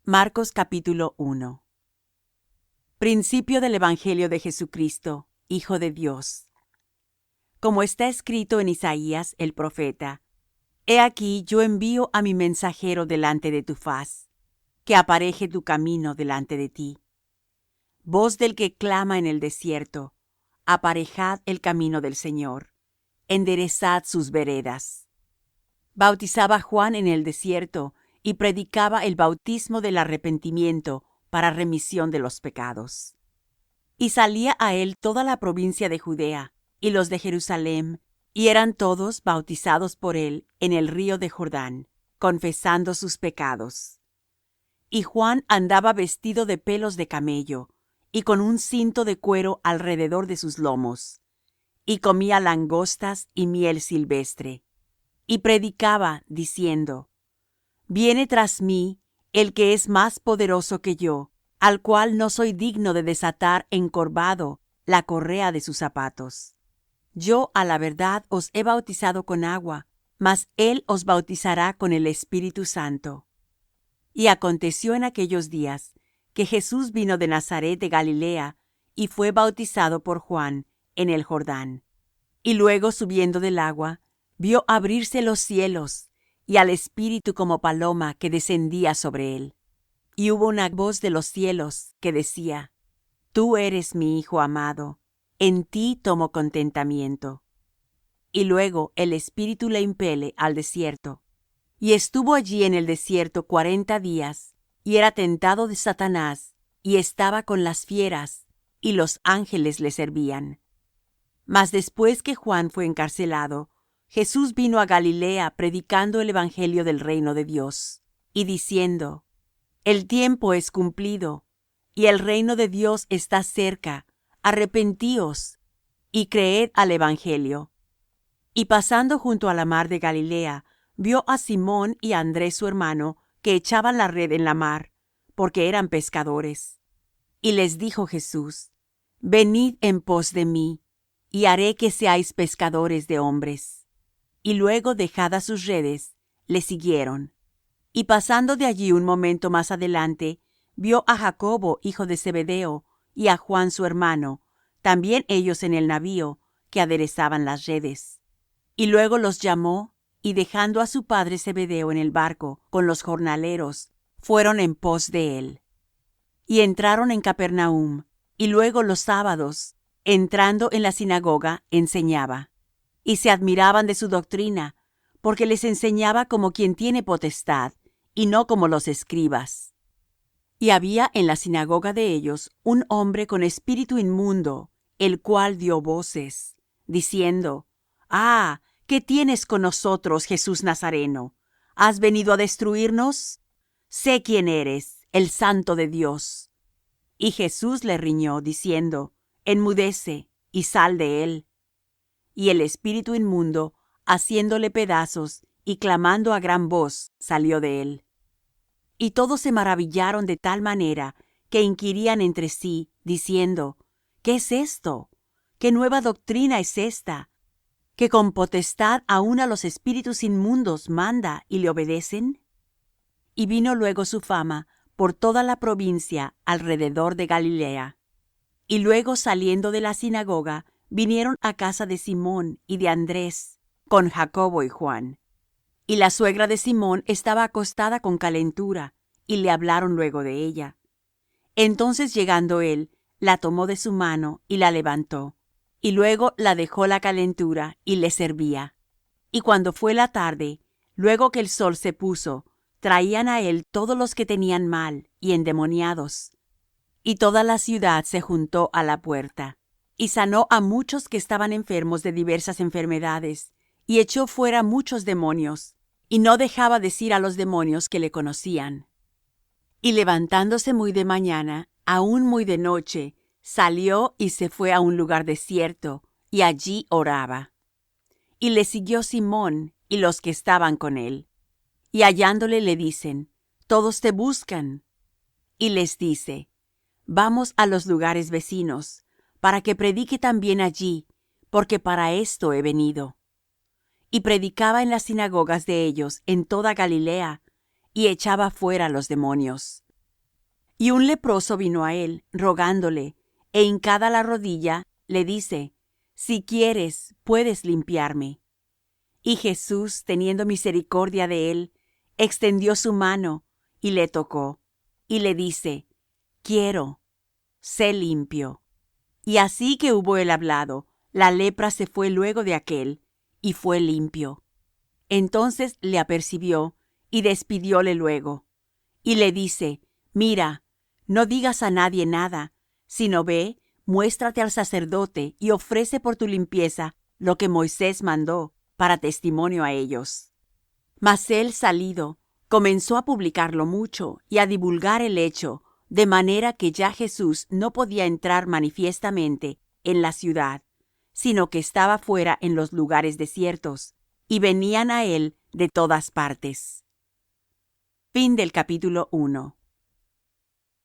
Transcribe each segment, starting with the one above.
Marcos capítulo 1. Principio del Evangelio de Jesucristo, Hijo de Dios. Como está escrito en Isaías el profeta: He aquí yo envío a mi mensajero delante de tu faz, que apareje tu camino delante de ti. Voz del que clama en el desierto: aparejad el camino del Señor, enderezad sus veredas. Bautizaba Juan en el desierto, y predicaba el bautismo del arrepentimiento para remisión de los pecados. Y salía a él toda la provincia de Judea, y los de Jerusalem, y eran todos bautizados por él en el río de Jordán, confesando sus pecados. Y Juan andaba vestido de pelos de camello, y con un cinto de cuero alrededor de sus lomos, y comía langostas y miel silvestre, y predicaba, diciendo: Viene tras mí el que es más poderoso que yo, al cual no soy digno de desatar encorvado la correa de sus zapatos. Yo á la verdad os he bautizado con agua, mas él os bautizará con el Espíritu Santo. Y aconteció en aquellos días que Jesús vino de Nazaret de Galilea, y fue bautizado por Juan en el Jordán. Y luego, subiendo del agua, vio abrirse los cielos, y al Espíritu como paloma que descendía sobre él. Y hubo una voz de los cielos que decía: Tú eres mi Hijo amado, en ti tomo contentamiento. Y luego el Espíritu le impele al desierto. Y estuvo allí en el desierto 40 días, y era tentado de Satanás, y estaba con las fieras, y los ángeles le servían. Mas después que Juan fue encarcelado, Jesús vino a Galilea predicando el evangelio del reino de Dios, y diciendo: El tiempo es cumplido, y el reino de Dios está cerca, arrepentíos, y creed al evangelio. Y pasando junto a la mar de Galilea, vio a Simón y a Andrés su hermano, que echaban la red en la mar, porque eran pescadores. Y les dijo Jesús: Venid en pos de mí, y haré que seáis pescadores de hombres. Y luego, dejadas sus redes, le siguieron. Y pasando de allí un momento más adelante, vio a Jacobo hijo de Zebedeo, y a Juan su hermano, también ellos en el navío, que aderezaban las redes. Y luego los llamó, y dejando a su padre Zebedeo en el barco con los jornaleros, fueron en pos de él. Y entraron en Capernaum, y luego los sábados, entrando en la sinagoga, enseñaba. Y se admiraban de su doctrina, porque les enseñaba como quien tiene potestad, y no como los escribas. Y había en la sinagoga de ellos un hombre con espíritu inmundo, el cual dio voces, diciendo: Ah, ¿qué tienes con nosotros, Jesús Nazareno? ¿Has venido a destruirnos? Sé quién eres, el Santo de Dios. Y Jesús le riñó, diciendo: Enmudece, y sal de él. Y el espíritu inmundo, haciéndole pedazos y clamando a gran voz, salió de él. Y todos se maravillaron de tal manera que inquirían entre sí, diciendo: ¿Qué es esto? ¿Qué nueva doctrina es esta? ¿Que con potestad aun a los espíritus inmundos manda y le obedecen? Y vino luego su fama por toda la provincia alrededor de Galilea. Y luego, saliendo de la sinagoga, vinieron a casa de Simón y de Andrés, con Jacobo y Juan. Y la suegra de Simón estaba acostada con calentura, y le hablaron luego de ella. Entonces, llegando él, la tomó de su mano y la levantó, y luego la dejó la calentura y le servía. Y cuando fue la tarde, luego que el sol se puso, traían a él todos los que tenían mal y endemoniados. Y toda la ciudad se juntó a la puerta. Y sanó a muchos que estaban enfermos de diversas enfermedades, y echó fuera muchos demonios, y no dejaba decir a los demonios que le conocían. Y levantándose muy de mañana, aún muy de noche, salió y se fue a un lugar desierto, y allí oraba. Y le siguió Simón y los que estaban con él. Y hallándole le dicen: Todos te buscan. Y les dice: Vamos a los lugares vecinos, para que predique también allí, porque para esto he venido. Y predicaba en las sinagogas de ellos en toda Galilea, y echaba fuera los demonios. Y un leproso vino a él, rogándole, e hincada la rodilla, le dice: Si quieres, puedes limpiarme. Y Jesús, teniendo misericordia de él, extendió su mano, y le tocó, y le dice: Quiero, sé limpio. Y así que hubo él hablado, la lepra se fue luego de aquél, y fue limpio. Entonces le apercibió, y despidióle luego. Y le dice: Mira, no digas a nadie nada, sino ve, muéstrate al sacerdote, y ofrece por tu limpieza lo que Moisés mandó, para testimonio a ellos. Mas él, salido, comenzó a publicarlo mucho, y a divulgar el hecho, de manera que ya Jesús no podía entrar manifiestamente en la ciudad, sino que estaba fuera en los lugares desiertos, y venían a él de todas partes. Fin del capítulo 1.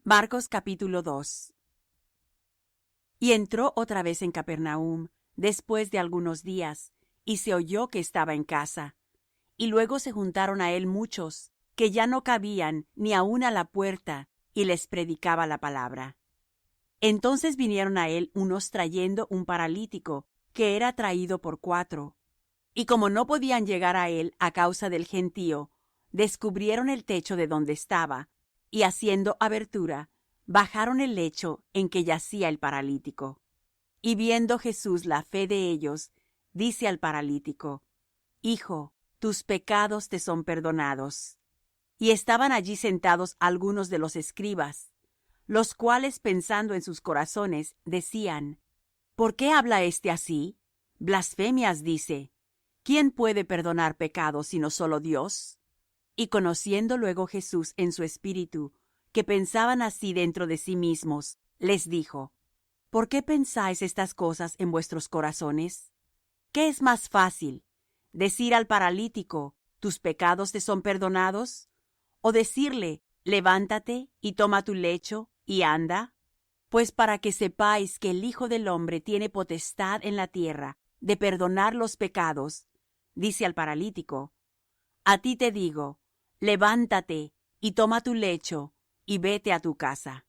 Marcos capítulo 2. Y entró otra vez en Capernaum, después de algunos días, y se oyó que estaba en casa. Y luego se juntaron a él muchos, que ya no cabían ni aun a la puerta, y les predicaba la palabra. Entonces vinieron a él unos trayendo un paralítico, que era traído por 4. Y como no podían llegar a él a causa del gentío, descubrieron el techo de donde estaba, y haciendo abertura, bajaron el lecho en que yacía el paralítico. Y viendo Jesús la fe de ellos, dice al paralítico: Hijo, tus pecados te son perdonados. Y estaban allí sentados algunos de los escribas, los cuales, pensando en sus corazones, decían: ¿Por qué habla éste así? Blasfemias dice. ¿Quién puede perdonar pecados sino solo Dios? Y conociendo luego Jesús en su espíritu que pensaban así dentro de sí mismos, les dijo: ¿Por qué pensáis estas cosas en vuestros corazones? ¿Qué es más fácil, decir al paralítico: tus pecados te son perdonados? ¿O decirle: levántate y toma tu lecho y anda? Pues para que sepáis que el Hijo del hombre tiene potestad en la tierra de perdonar los pecados, dice al paralítico: a ti te digo, levántate y toma tu lecho y vete a tu casa.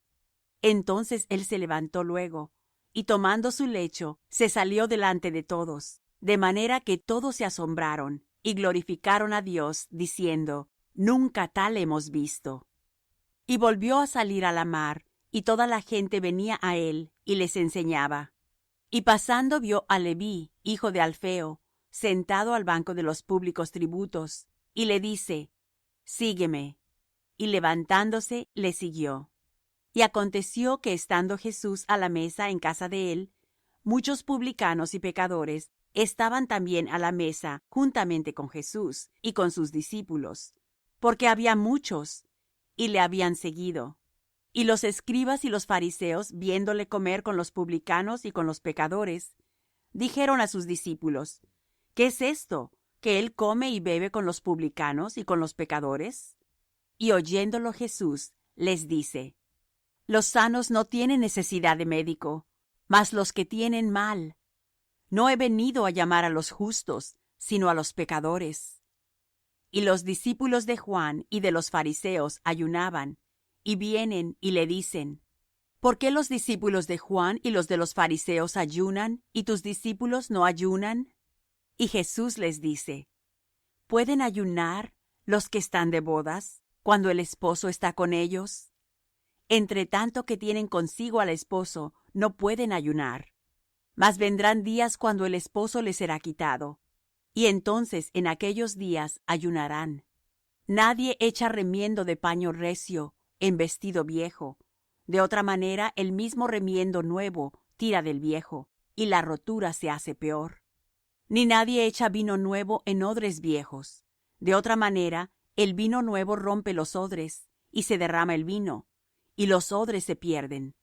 Entonces él se levantó luego, y tomando su lecho, se salió delante de todos, de manera que todos se asombraron y glorificaron a Dios, diciendo: Nunca tal hemos visto. Y volvió a salir a la mar, y toda la gente venía a él, y les enseñaba. Y pasando vio a Leví, hijo de Alfeo, sentado al banco de los públicos tributos, y le dice: Sígueme. Y levantándose, le siguió. Y aconteció que estando Jesús a la mesa en casa de él, muchos publicanos y pecadores estaban también a la mesa juntamente con Jesús y con sus discípulos, porque había muchos, y le habían seguido. Y los escribas y los fariseos, viéndole comer con los publicanos y con los pecadores, dijeron a sus discípulos: ¿Qué es esto, que él come y bebe con los publicanos y con los pecadores? Y oyéndolo Jesús les dice: Los sanos no tienen necesidad de médico, mas los que tienen mal. No he venido a llamar a los justos, sino a los pecadores. Y los discípulos de Juan y de los fariseos ayunaban, y vienen y le dicen: ¿Por qué los discípulos de Juan y los de los fariseos ayunan, y tus discípulos no ayunan? Y Jesús les dice: ¿Pueden ayunar los que están de bodas, cuando el esposo está con ellos? Entre tanto que tienen consigo al esposo, no pueden ayunar. Mas vendrán días cuando el esposo les será quitado, y entonces en aquellos días ayunarán. Nadie echa remiendo de paño recio en vestido viejo; de otra manera el mismo remiendo nuevo tira del viejo, y la rotura se hace peor. Ni nadie echa vino nuevo en odres viejos; de otra manera el vino nuevo rompe los odres, y se derrama el vino, y los odres se pierden.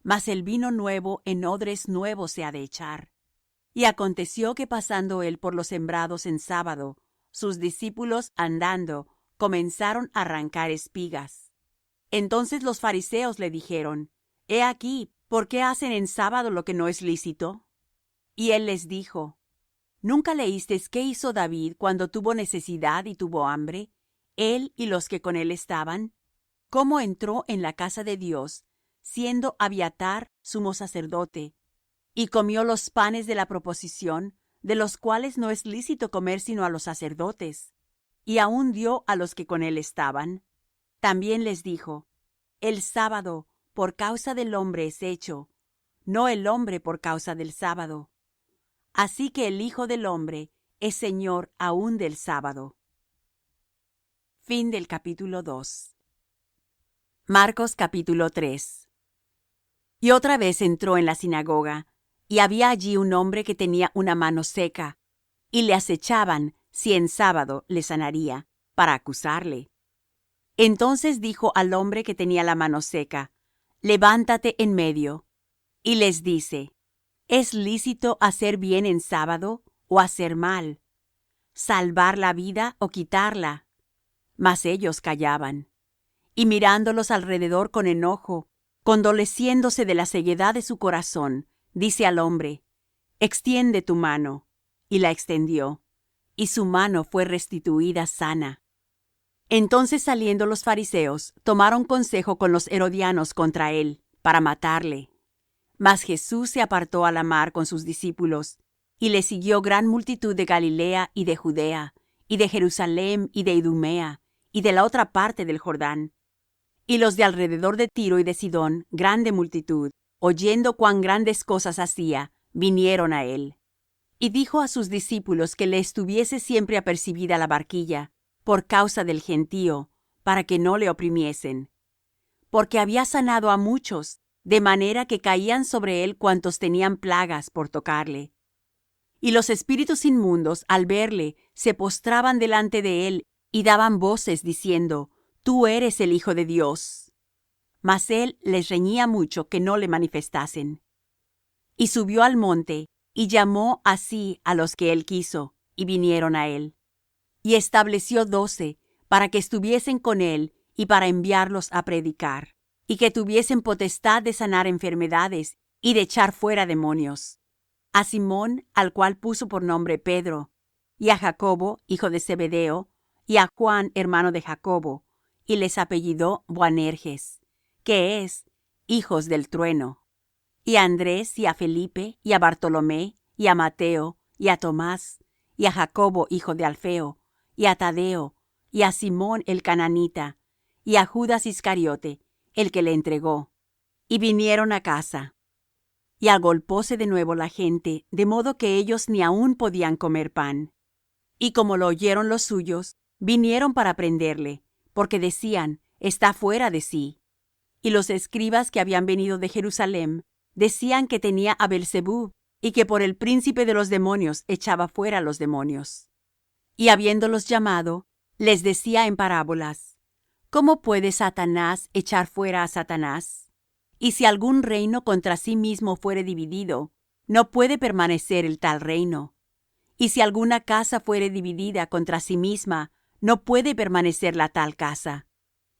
Mas el vino nuevo en odres nuevos se ha de echar. Y aconteció que pasando él por los sembrados en sábado, sus discípulos andando comenzaron a arrancar espigas. Entonces los fariseos le dijeron: He aquí, ¿por qué hacen en sábado lo que no es lícito? Y él les dijo: ¿Nunca leísteis qué hizo David cuando tuvo necesidad y tuvo hambre, él y los que con él estaban? cómo entró en la casa de Dios, siendo Abiatar sumo sacerdote, y comió los panes de la proposición, de los cuales no es lícito comer sino a los sacerdotes, y aun dio a los que con él estaban. También les dijo: El sábado por causa del hombre es hecho, no el hombre por causa del sábado. Así que el Hijo del hombre es Señor aun del sábado. Fin del capítulo 2. Marcos capítulo 3. Y otra vez entró en la sinagoga, y había allí un hombre que tenía una mano seca, y le acechaban si en sábado le sanaría, para acusarle. Entonces dijo al hombre que tenía la mano seca: Levántate en medio. Y les dice: ¿Es lícito hacer bien en sábado o hacer mal? ¿Salvar la vida o quitarla? Mas ellos callaban. Y mirándolos alrededor con enojo, condoleciéndose de la ceguedad de su corazón, dice al hombre: Extiende tu mano. Y la extendió, y su mano fue restituída sana. Entonces saliendo los fariseos, tomaron consejo con los herodianos contra él, para matarle. Mas Jesús se apartó a la mar con sus discípulos, y le siguió gran multitud de Galilea y de Judea, y de Jerusalem y de Idumea, y de la otra parte del Jordán. Y los de alrededor de Tiro y de Sidón, grande multitud, oyendo cuán grandes cosas hacía, vinieron a él. Y dijo a sus discípulos que le estuviese siempre apercibida la barquilla, por causa del gentío, para que no le oprimiesen. Porque había sanado a muchos, de manera que caían sobre él cuantos tenían plagas por tocarle. Y los espíritus inmundos, al verle, se postraban delante de él, y daban voces diciendo: Tú eres el Hijo de Dios. Mas él les reñía mucho que no le manifestasen. Y subió al monte, y llamó así a los que él quiso, y vinieron a él. Y estableció 12, para que estuviesen con él, y para enviarlos a predicar, y que tuviesen potestad de sanar enfermedades, y de echar fuera demonios. A Simón, al cual puso por nombre Pedro, y a Jacobo, hijo de Zebedeo, y a Juan, hermano de Jacobo, y les apellidó Boanerges, que es, hijos del trueno, y a Andrés, y a Felipe, y a Bartolomé, y a Mateo, y a Tomás, y a Jacobo, hijo de Alfeo, y a Tadeo, y a Simón el cananita, y a Judas Iscariote, el que le entregó. Y vinieron a casa. Y agolpóse de nuevo la gente, de modo que ellos ni aun podían comer pan. Y como lo oyeron los suyos, vinieron para prenderle, porque decían: Está fuera de sí. Y los escribas que habían venido de Jerusalem decían que tenía a Beelzebub, y que por el príncipe de los demonios echaba fuera los demonios. Y habiéndolos llamado, les decía en parábolas: ¿Cómo puede Satanás echar fuera a Satanás? Y si algún reino contra sí mismo fuere dividido, no puede permanecer el tal reino. Y si alguna casa fuere dividida contra sí misma, no puede permanecer la tal casa.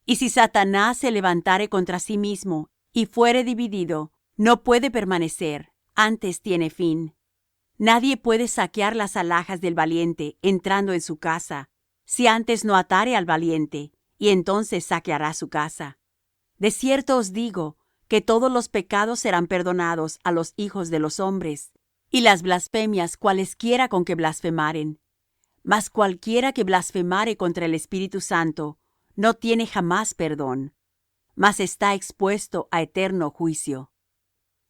Y si Satanás se levantare contra sí mismo, y fuere dividido, no puede permanecer, antes tiene fin. Nadie puede saquear las alhajas del valiente entrando en su casa, si antes no atare al valiente, y entonces saqueará su casa. De cierto os digo, que todos los pecados serán perdonados a los hijos de los hombres, y las blasfemias cualesquiera con que blasfemaren. Mas cualquiera que blasfemare contra el Espíritu Santo, no tiene jamás perdón, mas está expuesto a eterno juicio.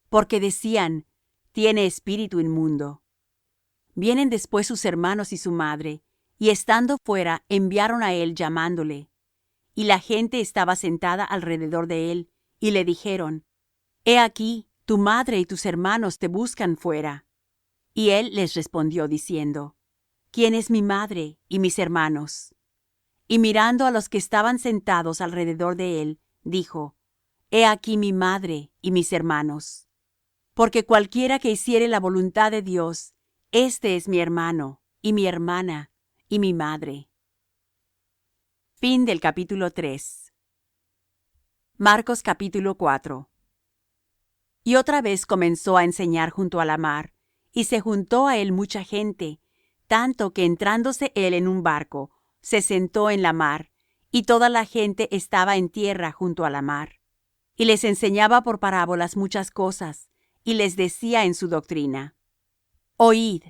Porque decían: Tiene espíritu inmundo. Vienen después sus hermanos y su madre, y estando fuera enviaron a él llamándole. Y la gente estaba sentada alrededor de él, y le dijeron: He aquí, tu madre y tus hermanos te buscan fuera. Y él les respondió diciendo: ¿Quién es mi madre y mis hermanos? Y mirando a los que estaban sentados alrededor de él, dijo: He aquí mi madre y mis hermanos. Porque cualquiera que hiciere la voluntad de Dios, este es mi hermano, y mi hermana, y mi madre. Fin del capítulo 3. Marcos capítulo 4. Y otra vez comenzó a enseñar junto a la mar, y se juntó a él mucha gente, tanto que entrándose él en un barco, se sentó en la mar, y toda la gente estaba en tierra junto a la mar. Y les enseñaba por parábolas muchas cosas, y les decía en su doctrina: Oíd,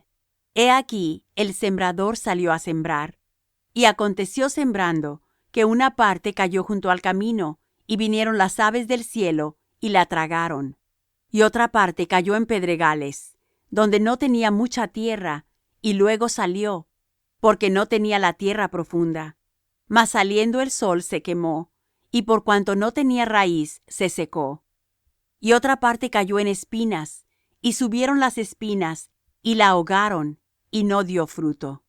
he aquí el sembrador salió a sembrar. Y aconteció sembrando, que una parte cayó junto al camino, y vinieron las aves del cielo, y la tragaron. Y otra parte cayó en pedregales, donde no tenía mucha tierra, y luego salió, porque no tenía la tierra profunda. Mas saliendo el sol se quemó, y por cuanto no tenía raíz, se secó. Y otra parte cayó en espinas, y subieron las espinas, y la ahogaron, y no dio fruto.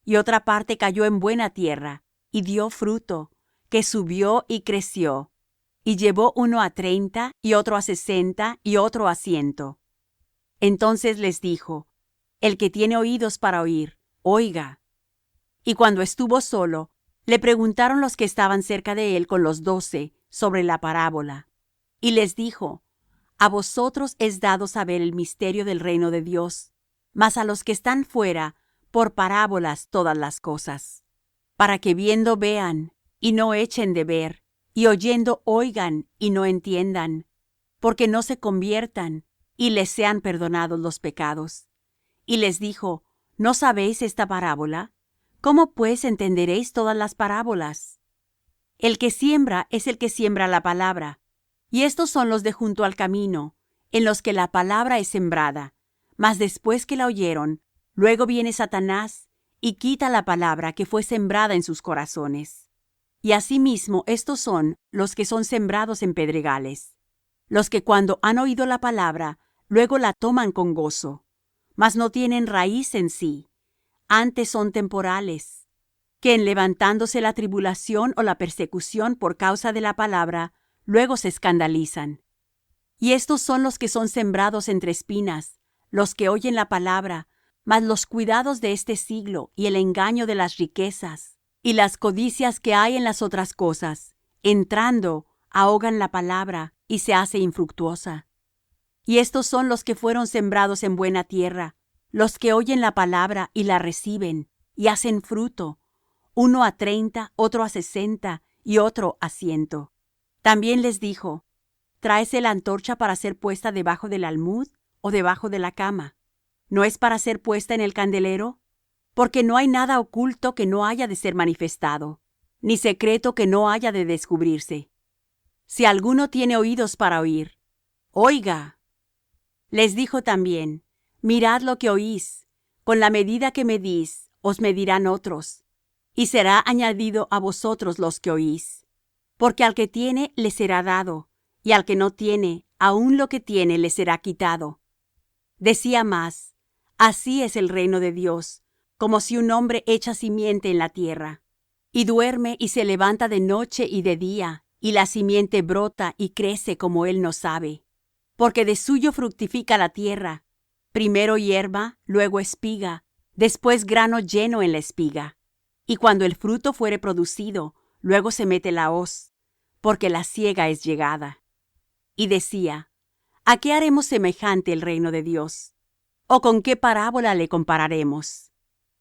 Y otra parte cayó en buena tierra, y dio fruto, que subió y creció, y llevó uno a 30, y otro a 60, y otro a 100. Entonces les dijo: El que tiene oídos para oír, oiga. Y cuando estuvo solo, le preguntaron los que estaban cerca de él con los 12 sobre la parábola. Y les dijo: A vosotros es dado saber el misterio del reino de Dios, mas a los que están fuera, por parábolas todas las cosas, para que viendo vean, y no echen de ver, y oyendo oigan, y no entiendan, porque no se conviertan, y les sean perdonados los pecados. Y les dijo: ¿No sabéis esta parábola? ¿Cómo pues entenderéis todas las parábolas? El que siembra es el que siembra la palabra. Y estos son los de junto al camino, en los que la palabra es sembrada. Mas después que la oyeron, luego viene Satanás, y quita la palabra que fue sembrada en sus corazones. Y asimismo estos son los que son sembrados en pedregales, los que cuando han oído la palabra, luego la toman con gozo, mas no tienen raíz en sí, antes son temporales, que en levantándose la tribulación o la persecución por causa de la palabra, luego se escandalizan. Y estos son los que son sembrados entre espinas, los que oyen la palabra, mas los cuidados de este siglo y el engaño de las riquezas y las codicias que hay en las otras cosas, entrando, ahogan la palabra y se hace infructuosa. Y estos son los que fueron sembrados en buena tierra, los que oyen la palabra y la reciben, y hacen fruto, uno a 30, otro a 60, y otro a 100. También les dijo: ¿Tráese la antorcha para ser puesta debajo del almud o debajo de la cama? ¿No es para ser puesta en el candelero? Porque no hay nada oculto que no haya de ser manifestado, ni secreto que no haya de descubrirse. Si alguno tiene oídos para oír, oiga. Les dijo también: Mirad lo que oís, con la medida que medís, os medirán otros, y será añadido a vosotros los que oís. Porque al que tiene le será dado, y al que no tiene, aun lo que tiene le será quitado. Decía más: Así es el reino de Dios, como si un hombre echa simiente en la tierra, y duerme y se levanta de noche y de día, y la simiente brota y crece como él no sabe. Porque de suyo fructifica la tierra, primero hierba, luego espiga, después grano lleno en la espiga. Y cuando el fruto fuere producido, luego se mete la hoz, porque la siega es llegada. Y decía: ¿A qué haremos semejante el reino de Dios? ¿O con qué parábola le compararemos?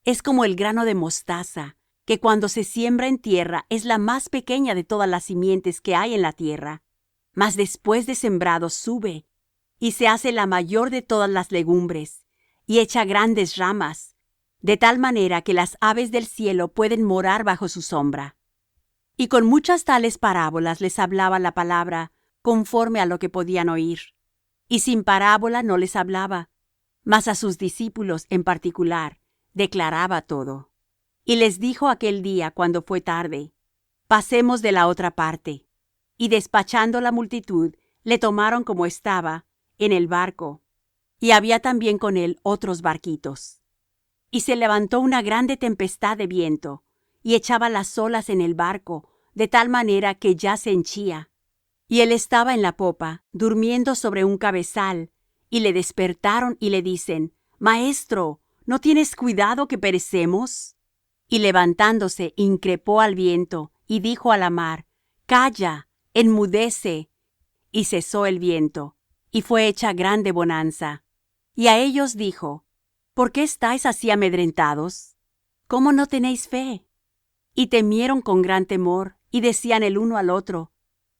Es como el grano de mostaza, que cuando se siembra en tierra es la más pequeña de todas las simientes que hay en la tierra, mas después de sembrado sube, y se hace la mayor de todas las legumbres, y echa grandes ramas, de tal manera que las aves del cielo pueden morar bajo su sombra. Y con muchas tales parábolas les hablaba la palabra, conforme a lo que podían oír. Y sin parábola no les hablaba, mas a sus discípulos en particular declaraba todo. Y les dijo aquel día, cuando fue tarde: Pasemos de la otra parte. Y despachando la multitud, le tomaron como estaba, en el barco, y había también con él otros barquitos. Y se levantó una grande tempestad de viento, y echaba las olas en el barco, de tal manera que ya se henchía. Y él estaba en la popa, durmiendo sobre un cabezal, y le despertaron y le dicen: Maestro, ¿no tienes cuidado que perecemos? Y levantándose, increpó al viento, y dijo a la mar: Calla, enmudece. Y cesó el viento, y fue hecha grande bonanza. Y a ellos dijo: ¿Por qué estáis así amedrentados? ¿Cómo no tenéis fe? Y temieron con gran temor, y decían el uno al otro: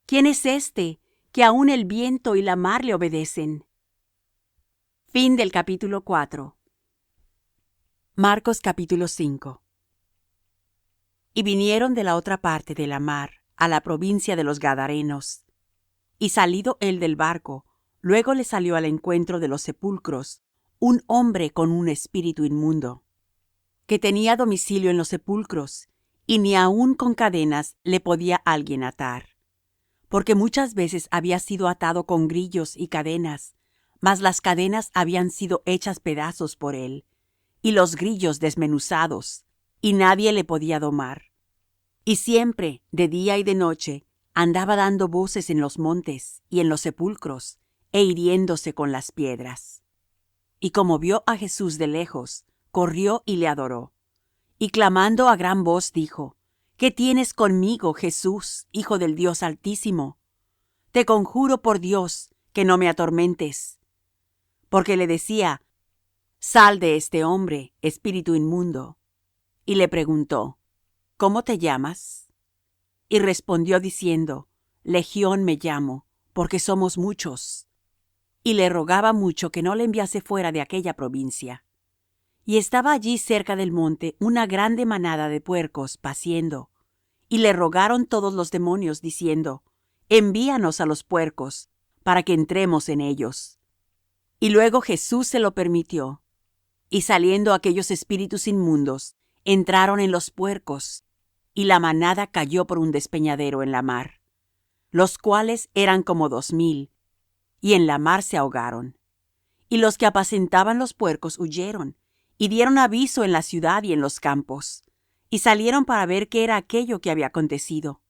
¿Quién es éste, que aun el viento y la mar le obedecen? Capítulo 4. Marcos capítulo 5. Y vinieron de la otra parte de la mar, a la provincia de los Gadarenos. Y salido él del barco, luego le salió al encuentro de los sepulcros un hombre con un espíritu inmundo, que tenía domicilio en los sepulcros, y ni aun con cadenas le podía alguien atar, porque muchas veces había sido atado con grillos y cadenas, mas las cadenas habían sido hechas pedazos por él, y los grillos desmenuzados, y nadie le podía domar. Y siempre, de día y de noche, andaba dando voces en los montes y en los sepulcros, e hiriéndose con las piedras. Y como vio a Jesús de lejos, corrió y le adoró. Y clamando a gran voz dijo: ¿Qué tienes conmigo, Jesús, Hijo del Dios Altísimo? Te conjuro por Dios que no me atormentes. Porque le decía: Sal de este hombre, espíritu inmundo. Y le preguntó: ¿Cómo te llamas? Y respondió diciendo: Legión me llamo, porque somos muchos. Y le rogaba mucho que no le enviase fuera de aquella provincia. Y estaba allí cerca del monte una grande manada de puercos paciendo. Y le rogaron todos los demonios, diciendo: Envíanos a los puercos, para que entremos en ellos. Y luego Jesús se lo permitió. Y saliendo aquellos espíritus inmundos, entraron en los puercos, y la manada cayó por un despeñadero en la mar, los cuales eran como 2000, y en la mar se ahogaron. Y los que apacentaban los puercos huyeron, y dieron aviso en la ciudad y en los campos, y salieron para ver qué era aquello que había acontecido.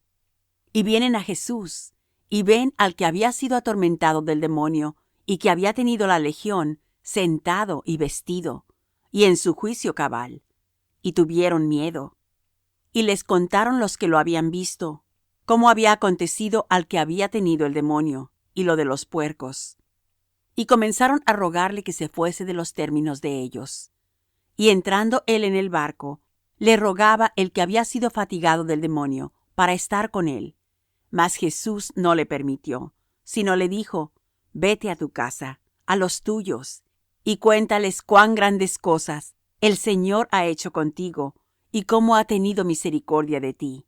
Y vienen a Jesús, y ven al que había sido atormentado del demonio, y que había tenido la legión, sentado y vestido, y en su juicio cabal, y tuvieron miedo. Y les contaron los que lo habían visto, cómo había acontecido al que había tenido el demonio, y lo de los puercos. Y comenzaron a rogarle que se fuese de los términos de ellos. Y entrando él en el barco, le rogaba el que había sido fatigado del demonio, para estar con él. Mas Jesús no le permitió, sino le dijo: Vete a tu casa, a los tuyos, y cuéntales cuán grandes cosas el Señor ha hecho contigo, y cómo ha tenido misericordia de ti.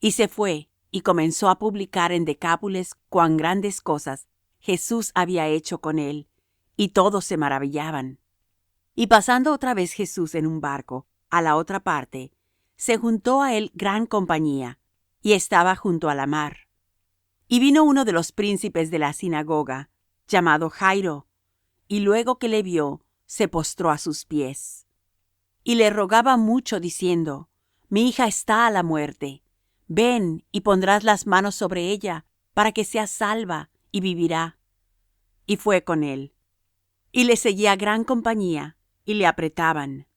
Y se fue, y comenzó a publicar en Decápolis cuán grandes cosas Jesús había hecho con él, y todos se maravillaban. Y pasando otra vez Jesús en un barco a la otra parte, se juntó a él gran compañía, y estaba junto a la mar. Y vino uno de los príncipes de la sinagoga, llamado Jairo, y luego que le vio, se postró a sus pies. Y le rogaba mucho, diciendo: Mi hija está a la muerte. Ven y pondrás las manos sobre ella, para que sea salva, y vivirá. Y fue con él. Y le seguía gran compañía, y le apretaban.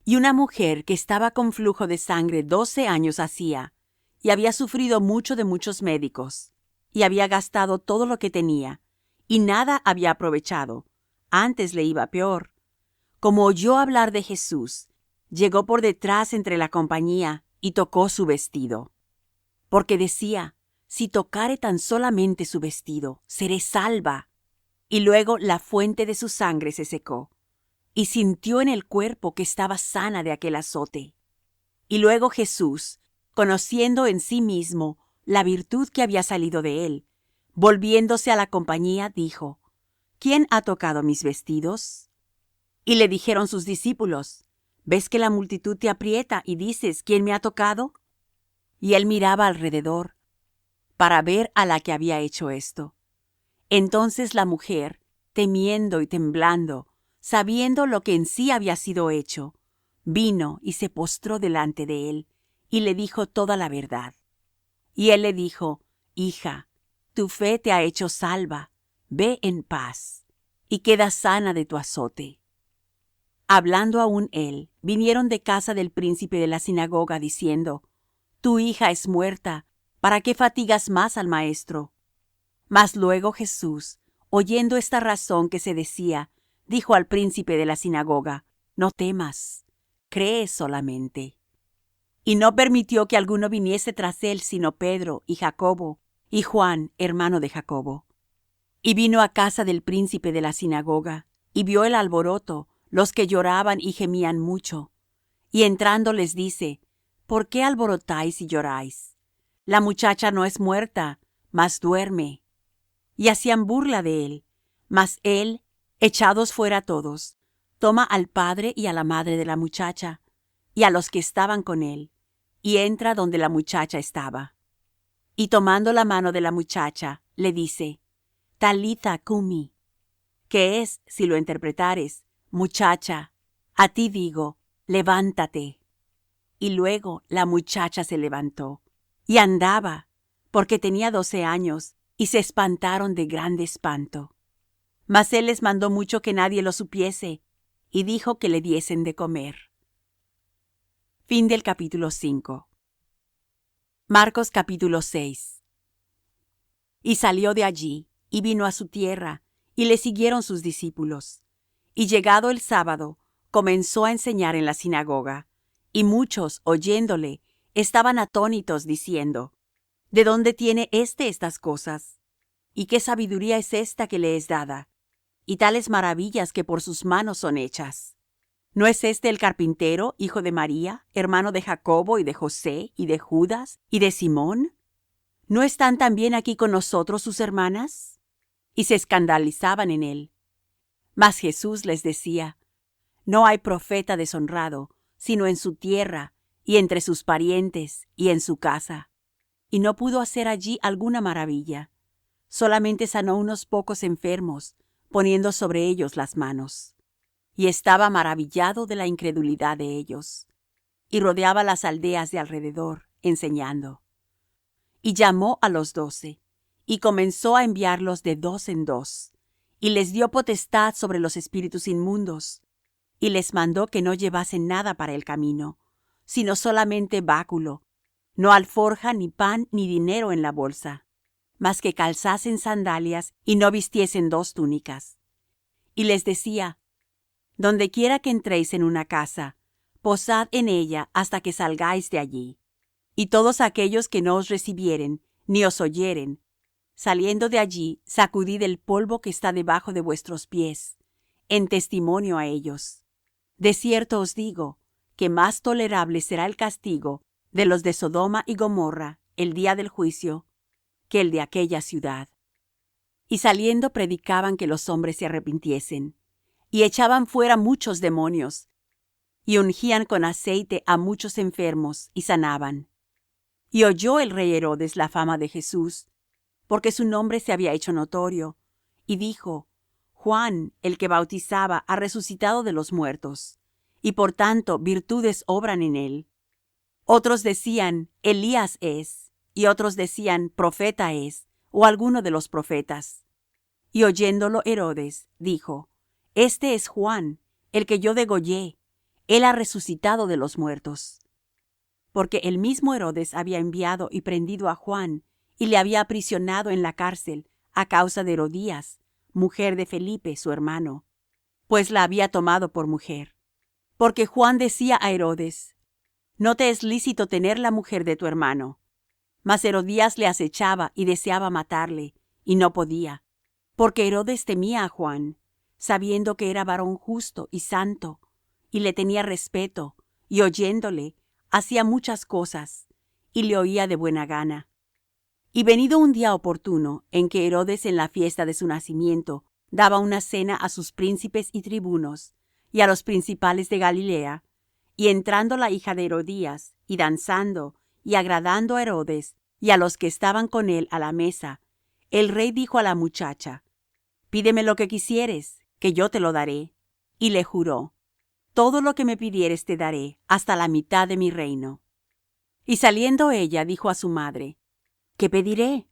Y una mujer que estaba con flujo de sangre 12 años hacía, y había sufrido mucho de muchos médicos, y había gastado todo lo que tenía, y nada había aprovechado, antes le iba peor. Como oyó hablar de Jesús, llegó por detrás entre la compañía, y tocó su vestido. Porque decía: Si tocare tan solamente su vestido, seré salva. Y luego la fuente de su sangre se secó, y sintió en el cuerpo que estaba sana de aquel azote. Y luego Jesús, conociendo en sí mismo la virtud que había salido de él, volviéndose a la compañía, dijo: ¿Quién ha tocado mis vestidos? Y le dijeron sus discípulos: ¿Ves que la multitud te aprieta y dices: ¿Quién me ha tocado? Y él miraba alrededor para ver a la que había hecho esto. Entonces la mujer, temiendo y temblando, sabiendo lo que en sí había sido hecho, vino y se postró delante de él, y le dijo toda la verdad. Y él le dijo: Hija, tu fe te ha hecho salva, ve en paz, y queda sana de tu azote. Hablando aún él, vinieron de casa del príncipe de la sinagoga, diciendo: Tu hija es muerta, ¿para qué fatigas más al maestro? Mas luego Jesús, oyendo esta razón que se decía, dijo al príncipe de la sinagoga: No temas, cree solamente. Y no permitió que alguno viniese tras él, sino Pedro y Jacobo y Juan, hermano de Jacobo. Y vino a casa del príncipe de la sinagoga, y vio el alboroto, los que lloraban y gemían mucho. Y entrando les dice: ¿Por qué alborotáis y lloráis? La muchacha no es muerta, mas duerme. Y hacían burla de él. Mas él, echados fuera todos, toma al padre y a la madre de la muchacha, y a los que estaban con él, y entra donde la muchacha estaba. Y tomando la mano de la muchacha, le dice: Talitha cumi, que es, si lo interpretares, muchacha, a ti digo, levántate. Y luego la muchacha se levantó, y andaba, porque tenía 12 años, y se espantaron de grande espanto. Mas él les mandó mucho que nadie lo supiese, y dijo que le diesen de comer. Fin del capítulo 5. Marcos capítulo 6. Y salió de allí, y vino a su tierra, y le siguieron sus discípulos. Y llegado el sábado, comenzó a enseñar en la sinagoga, y muchos, oyéndole, estaban atónitos, diciendo: ¿De dónde tiene estas cosas? ¿Y qué sabiduría es esta que le es dada? Y tales maravillas que por sus manos son hechas. ¿No es el carpintero, hijo de María, hermano de Jacobo y de José y de Judas y de Simón? ¿No están también aquí con nosotros sus hermanas? Y se escandalizaban en él. Mas Jesús les decía: No hay profeta deshonrado, sino en su tierra, y entre sus parientes, y en su casa. Y no pudo hacer allí alguna maravilla. Solamente sanó unos pocos enfermos, poniendo sobre ellos las manos. Y estaba maravillado de la incredulidad de ellos. Y rodeaba las aldeas de alrededor, enseñando. Y llamó a los 12, y comenzó a enviarlos de 2 en 2, y les dio potestad sobre los espíritus inmundos, y les mandó que no llevasen nada para el camino, sino solamente báculo, no alforja, ni pan, ni dinero en la bolsa, mas que calzasen sandalias y no vistiesen 2 túnicas. Y les decía: Donde quiera que entréis en una casa, posad en ella hasta que salgáis de allí. Y todos aquellos que no os recibieren, ni os oyeren, saliendo de allí, sacudid el polvo que está debajo de vuestros pies, en testimonio a ellos. De cierto os digo, que más tolerable será el castigo de los de Sodoma y Gomorra el día del juicio, que el de aquella ciudad. Y saliendo predicaban que los hombres se arrepintiesen, y echaban fuera muchos demonios, y ungían con aceite a muchos enfermos, y sanaban. Y oyó el rey Herodes la fama de Jesús, porque su nombre se había hecho notorio, y dijo: Juan, el que bautizaba, ha resucitado de los muertos, y por tanto virtudes obran en él. Otros decían: Elías es, y otros decían: profeta es, o alguno de los profetas. Y oyéndolo Herodes, dijo: Este es Juan, el que yo degollé, él ha resucitado de los muertos. Porque el mismo Herodes había enviado y prendido a Juan, y le había aprisionado en la cárcel a causa de Herodías, mujer de Felipe su hermano, pues la había tomado por mujer. Porque Juan decía a Herodes: No te es lícito tener la mujer de tu hermano. Mas Herodías le acechaba y deseaba matarle, y no podía, porque Herodes temía a Juan, sabiendo que era varón justo y santo, y le tenía respeto, y oyéndole, hacía muchas cosas, y le oía de buena gana. Y venido un día oportuno, en que Herodes en la fiesta de su nacimiento daba una cena a sus príncipes y tribunos, y a los principales de Galilea, y entrando la hija de Herodías, y danzando, y agradando a Herodes, y a los que estaban con él a la mesa, el rey dijo a la muchacha: Pídeme lo que quisieres, que yo te lo daré. Y le juró: Todo lo que me pidieres te daré, hasta la mitad de mi reino. Y saliendo ella, dijo a su madre: ¿Qué pediré?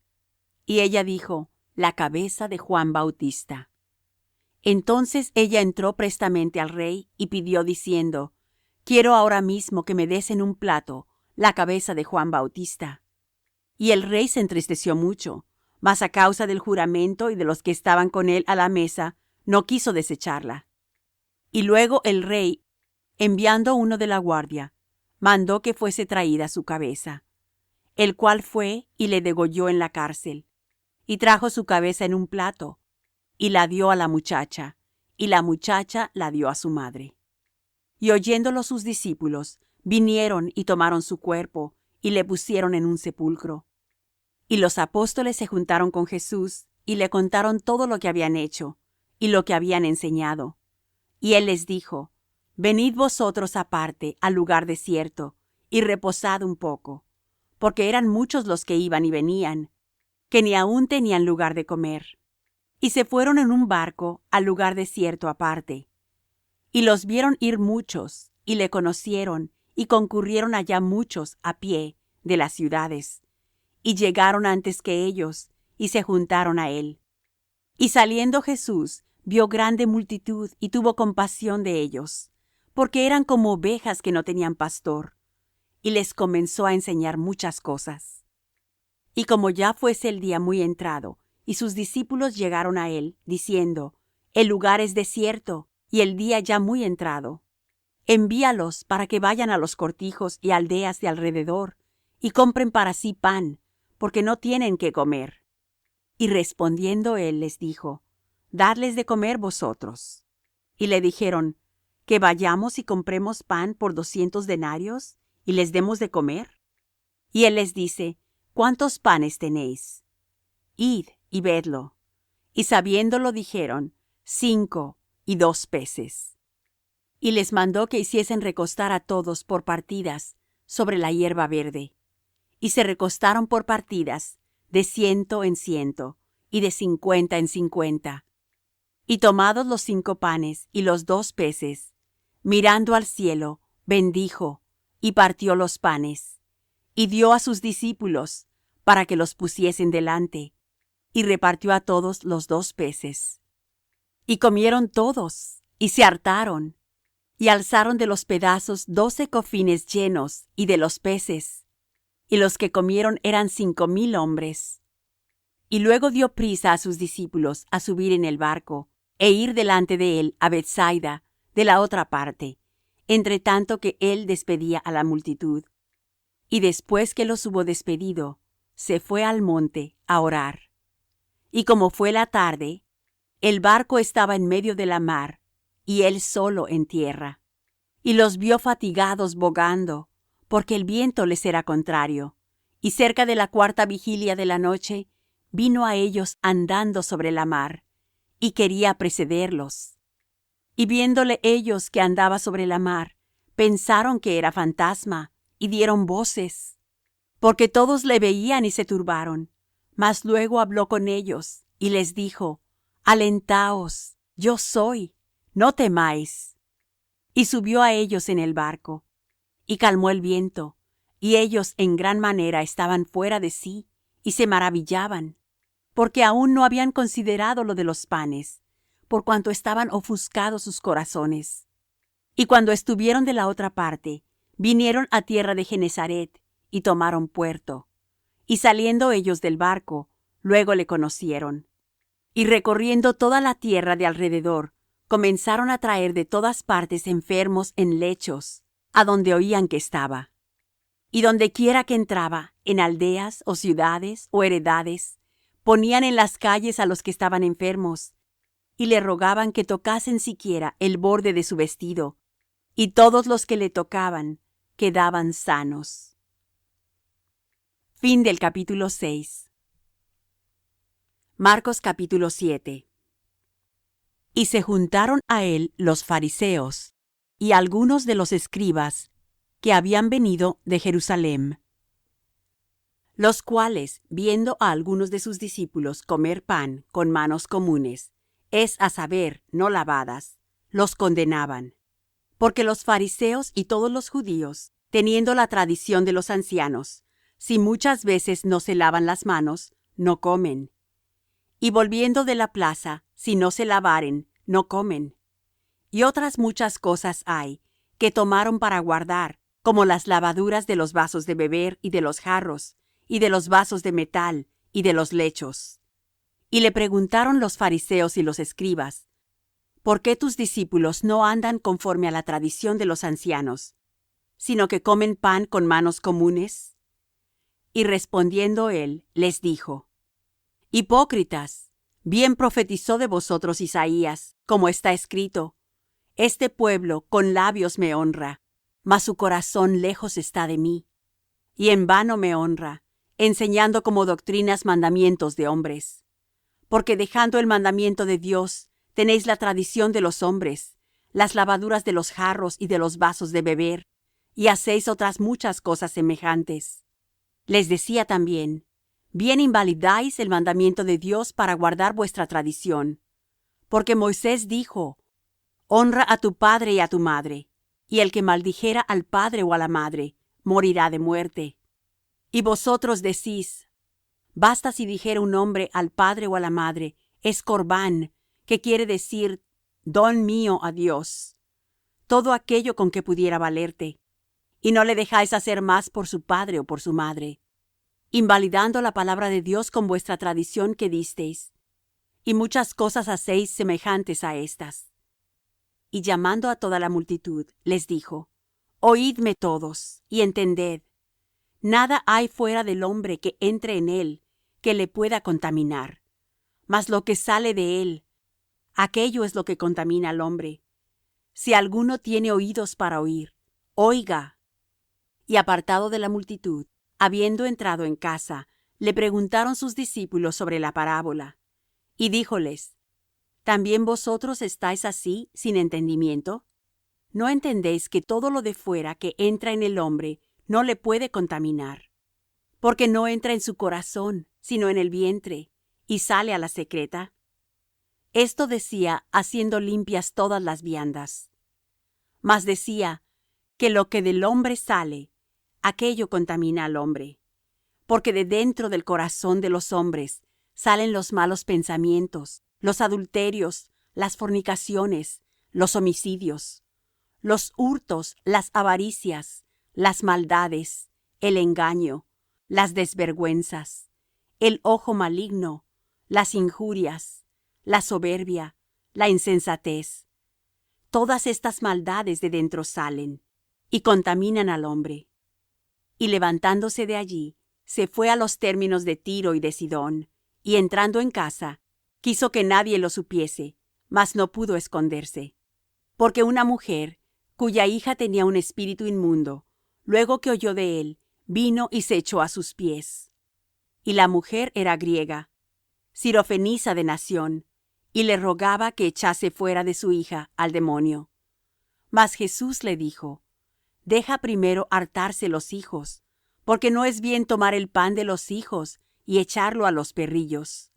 Y ella dijo: La cabeza de Juan Bautista. Entonces ella entró prestamente al rey, y pidió diciendo: Quiero ahora mismo que me des en un plato la cabeza de Juan Bautista. Y el rey se entristeció mucho, mas a causa del juramento y de los que estaban con él a la mesa, no quiso desecharla. Y luego el rey, enviando uno de la guardia, mandó que fuese traída su cabeza, el cual fue y le degolló en la cárcel, y trajo su cabeza en un plato, y la dio a la muchacha, y la muchacha la dio a su madre. Y oyéndolo sus discípulos, vinieron y tomaron su cuerpo, y le pusieron en un sepulcro. Y los apóstoles se juntaron con Jesús, y le contaron todo lo que habían hecho, y lo que habían enseñado. Y él les dijo: Venid vosotros aparte al lugar desierto, y reposad un poco, porque eran muchos los que iban y venían, que ni aun tenían lugar de comer. Y se fueron en un barco al lugar desierto aparte. Y los vieron ir muchos, y le conocieron, y concurrieron allá muchos a pie de las ciudades, y llegaron antes que ellos, y se juntaron a él. Y saliendo Jesús, vio grande multitud, y tuvo compasión de ellos, porque eran como ovejas que no tenían pastor, y les comenzó a enseñar muchas cosas. Y como ya fuese el día muy entrado, y sus discípulos llegaron a él, diciendo: El lugar es desierto, y el día ya muy entrado. Envíalos para que vayan a los cortijos y aldeas de alrededor, y compren para sí pan, porque no tienen qué comer. Y respondiendo él les dijo: Dadles de comer vosotros. Y le dijeron: ¿Que vayamos y compremos pan por 200 denarios, y les demos de comer? Y él les dice: ¿Cuántos panes tenéis? Id y vedlo. Y sabiéndolo dijeron: 5 y 2 peces. Y les mandó que hiciesen recostar a todos por partidas sobre la hierba verde. Y se recostaron por partidas, de 100 en 100, y de 50 en 50. Y tomados los 5 panes y los 2 peces, mirando al cielo, bendijo, y partió los panes, y dio a sus discípulos para que los pusiesen delante, y repartió a todos los 2 peces. Y comieron todos, y se hartaron, y alzaron de los pedazos 12 cofines llenos, y de los peces, y los que comieron eran 5,000 hombres. Y luego dio prisa a sus discípulos a subir en el barco, e ir delante de él a Bethsaida, de la otra parte, entre tanto que él despedía a la multitud. Y después que los hubo despedido, se fué al monte a orar. Y como fué la tarde, el barco estaba en medio de la mar, y él solo en tierra. Y los vio fatigados bogando, porque el viento les era contrario. Y cerca de la 4ª vigilia de la noche, vino a ellos andando sobre la mar, y quería precederlos. Y viéndole ellos que andaba sobre la mar, pensaron que era fantasma, y dieron voces, porque todos le veían y se turbaron. Mas luego habló con ellos, y les dijo: Alentaos, yo soy, no temáis. Y subió a ellos en el barco, y calmó el viento, y ellos en gran manera estaban fuera de sí, y se maravillaban, porque aún no habían considerado lo de los panes, por cuanto estaban ofuscados sus corazones. Y cuando estuvieron de la otra parte, vinieron a tierra de Genesaret, y tomaron puerto. Y saliendo ellos del barco, luego le conocieron. Y recorriendo toda la tierra de alrededor, comenzaron a traer de todas partes enfermos en lechos, a donde oían que estaba. Y donde quiera que entraba, en aldeas o ciudades o heredades, ponían en las calles a los que estaban enfermos, y le rogaban que tocasen siquiera el borde de su vestido, y todos los que le tocaban quedaban sanos. Fin del capítulo 6. Marcos capítulo 7. Y se juntaron a él los fariseos y algunos de los escribas que habían venido de Jerusalem, los cuales, viendo a algunos de sus discípulos comer pan con manos comunes, es a saber, no lavadas, los condenaban. Porque los fariseos y todos los judíos, teniendo la tradición de los ancianos, si muchas veces no se lavan las manos, no comen. Y volviendo de la plaza, si no se lavaren, no comen. Y otras muchas cosas hay, que tomaron para guardar, como las lavaduras de los vasos de beber y de los jarros, y de los vasos de metal, y de los lechos. Y le preguntaron los fariseos y los escribas: ¿Por qué tus discípulos no andan conforme a la tradición de los ancianos, sino que comen pan con manos comunes? Y respondiendo él, les dijo: Hipócritas, bien profetizó de vosotros Isaías, como está escrito: Este pueblo con labios me honra, mas su corazón lejos está de mí. Y en vano me honra, enseñando como doctrinas mandamientos de hombres. Porque dejando el mandamiento de Dios, tenéis la tradición de los hombres, las lavaduras de los jarros y de los vasos de beber, y hacéis otras muchas cosas semejantes. Les decía también: bien invalidáis el mandamiento de Dios para guardar vuestra tradición. Porque Moisés dijo: Honra a tu padre y a tu madre, y el que maldijera al padre o a la madre, morirá de muerte. Y vosotros decís: basta si dijera un hombre al padre o a la madre, es corbán, que quiere decir don mío a Dios, todo aquello con que pudiera valerte, y no le dejáis hacer más por su padre o por su madre, invalidando la palabra de Dios con vuestra tradición que disteis, y muchas cosas hacéis semejantes a estas. Y llamando a toda la multitud, les dijo: Oídme todos, y entended. Nada hay fuera del hombre que entre en él, que le pueda contaminar. Mas lo que sale de él, aquello es lo que contamina al hombre. Si alguno tiene oídos para oír, oiga. Y apartado de la multitud, habiendo entrado en casa, le preguntaron sus discípulos sobre la parábola. Y díjoles: ¿también vosotros estáis así, sin entendimiento? ¿No entendéis que todo lo de fuera que entra en el hombre no le puede contaminar? Porque no entra en su corazón, sino en el vientre, y sale a la secreta. Esto decía haciendo limpias todas las viandas. Mas decía que lo que del hombre sale, aquello contamina al hombre. Porque de dentro del corazón de los hombres salen los malos pensamientos, los adulterios, las fornicaciones, los homicidios, los hurtos, las avaricias, las maldades, el engaño, las desvergüenzas, el ojo maligno, las injurias, la soberbia, la insensatez. Todas estas maldades de dentro salen y contaminan al hombre. Y levantándose de allí, se fue a los términos de Tiro y de Sidón, y entrando en casa, quiso que nadie lo supiese, mas no pudo esconderse. Porque una mujer, cuya hija tenía un espíritu inmundo, luego que oyó de él, vino y se echó a sus pies. Y la mujer era griega, sirofenisa de nación, y le rogaba que echase fuera de su hija al demonio. Mas Jesús le dijo: deja primero hartarse los hijos, porque no es bien tomar el pan de los hijos y echarlo a los perrillos.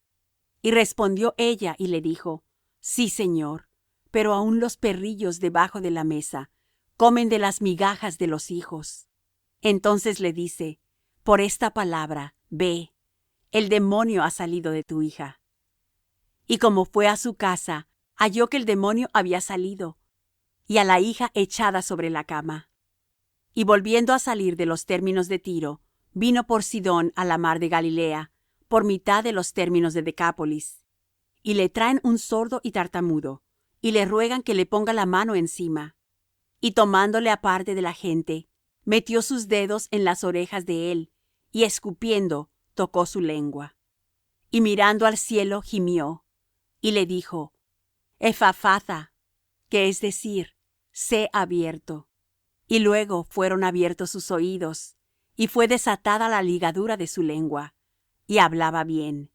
Y respondió ella y le dijo: sí, Señor, pero aun los perrillos debajo de la mesa comen de las migajas de los hijos. Entonces le dice: por esta palabra, ve, el demonio ha salido de tu hija. Y como fue a su casa, halló que el demonio había salido, y a la hija echada sobre la cama. Y volviendo a salir de los términos de Tiro, vino por Sidón a la mar de Galilea, por mitad de los términos de Decápolis. Y le traen un sordo y tartamudo, y le ruegan que le ponga la mano encima. Y tomándole aparte de la gente, metió sus dedos en las orejas de él, y escupiendo, tocó su lengua. Y mirando al cielo, gimió, y le dijo: Ephphatha, que es decir, sé abierto. Y luego fueron abiertos sus oídos, y fue desatada la ligadura de su lengua, y hablaba bien.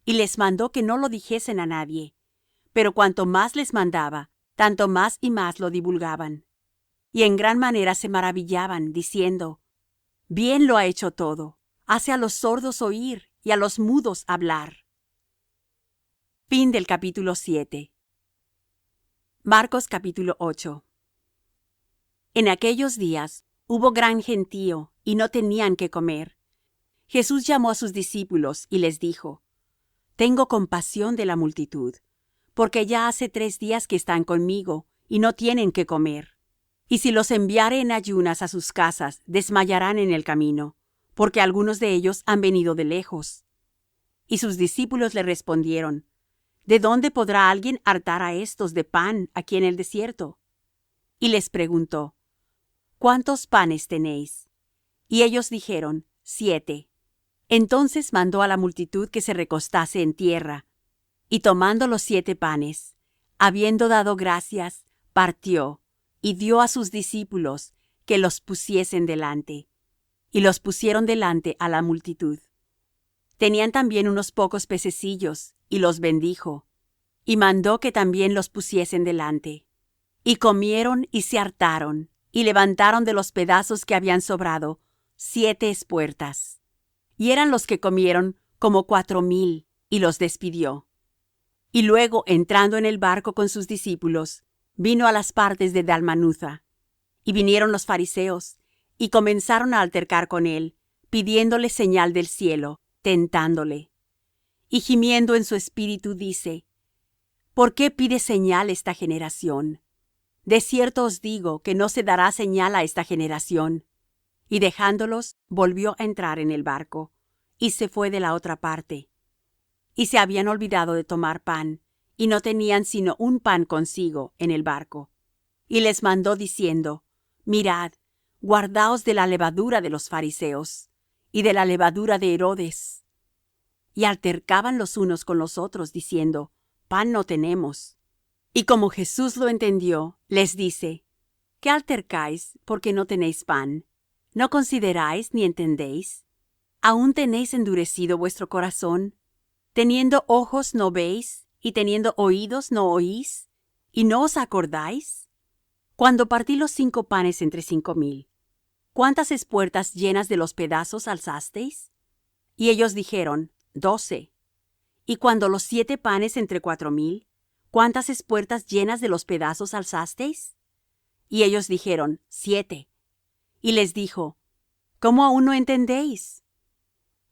Y les mandó que no lo dijesen a nadie, pero cuanto más les mandaba, tanto más y más lo divulgaban. Y en gran manera se maravillaban, diciendo: bien lo ha hecho todo, hace a los sordos oír y a los mudos hablar. Fin del capítulo 7. Marcos capítulo 8. En aquellos días hubo gran gentío, y no tenían qué comer. Jesús llamó a sus discípulos y les dijo: tengo compasión de la multitud, porque ya hace 3 días que están conmigo, y no tienen qué comer. Y si los enviare en ayunas a sus casas, desmayarán en el camino, porque algunos de ellos han venido de lejos. Y sus discípulos le respondieron: ¿de dónde podrá alguien hartar a estos de pan aquí en el desierto? Y les preguntó: ¿cuántos panes tenéis? Y ellos dijeron: 7. Entonces mandó a la multitud que se recostase en tierra, y tomando los 7 panes, habiendo dado gracias, partió, y dió a sus discípulos que los pusiesen delante. Y los pusieron delante a la multitud. Tenían también unos pocos pececillos, y los bendijo, y mandó que también los pusiesen delante. Y comieron y se hartaron, y levantaron de los pedazos que habían sobrado 7 espuertas. Y eran los que comieron como 4,000, y los despidió. Y luego, entrando en el barco con sus discípulos, vino a las partes de Dalmanutha. Y vinieron los fariseos, y comenzaron a altercar con él, pidiéndole señal del cielo, tentándole. Y gimiendo en su espíritu dice: ¿Por qué pide señal esta generación? De cierto os digo que no se dará señal a esta generación. Y dejándolos, volvió a entrar en el barco, y se fue de la otra parte. Y se habían olvidado de tomar pan, y no tenían sino un pan consigo en el barco. Y les mandó diciendo: Mirad, guardaos de la levadura de los fariseos, y de la levadura de Herodes. Y altercaban los unos con los otros, diciendo: Pan no tenemos. Y como Jesús lo entendió, les dice: ¿Qué altercáis, porque no tenéis pan? ¿No consideráis ni entendéis? ¿Aún tenéis endurecido vuestro corazón? ¿Teniendo ojos no veis, y teniendo oídos no oís, y no os acordáis? Cuando partí los 5 panes entre 5,000, ¿cuántas espuertas llenas de los pedazos alzasteis? Y ellos dijeron: 12. Y cuando los 7 panes entre 4,000, ¿cuántas espuertas llenas de los pedazos alzasteis? Y ellos dijeron: 7. Y les dijo: ¿Cómo aún no entendéis?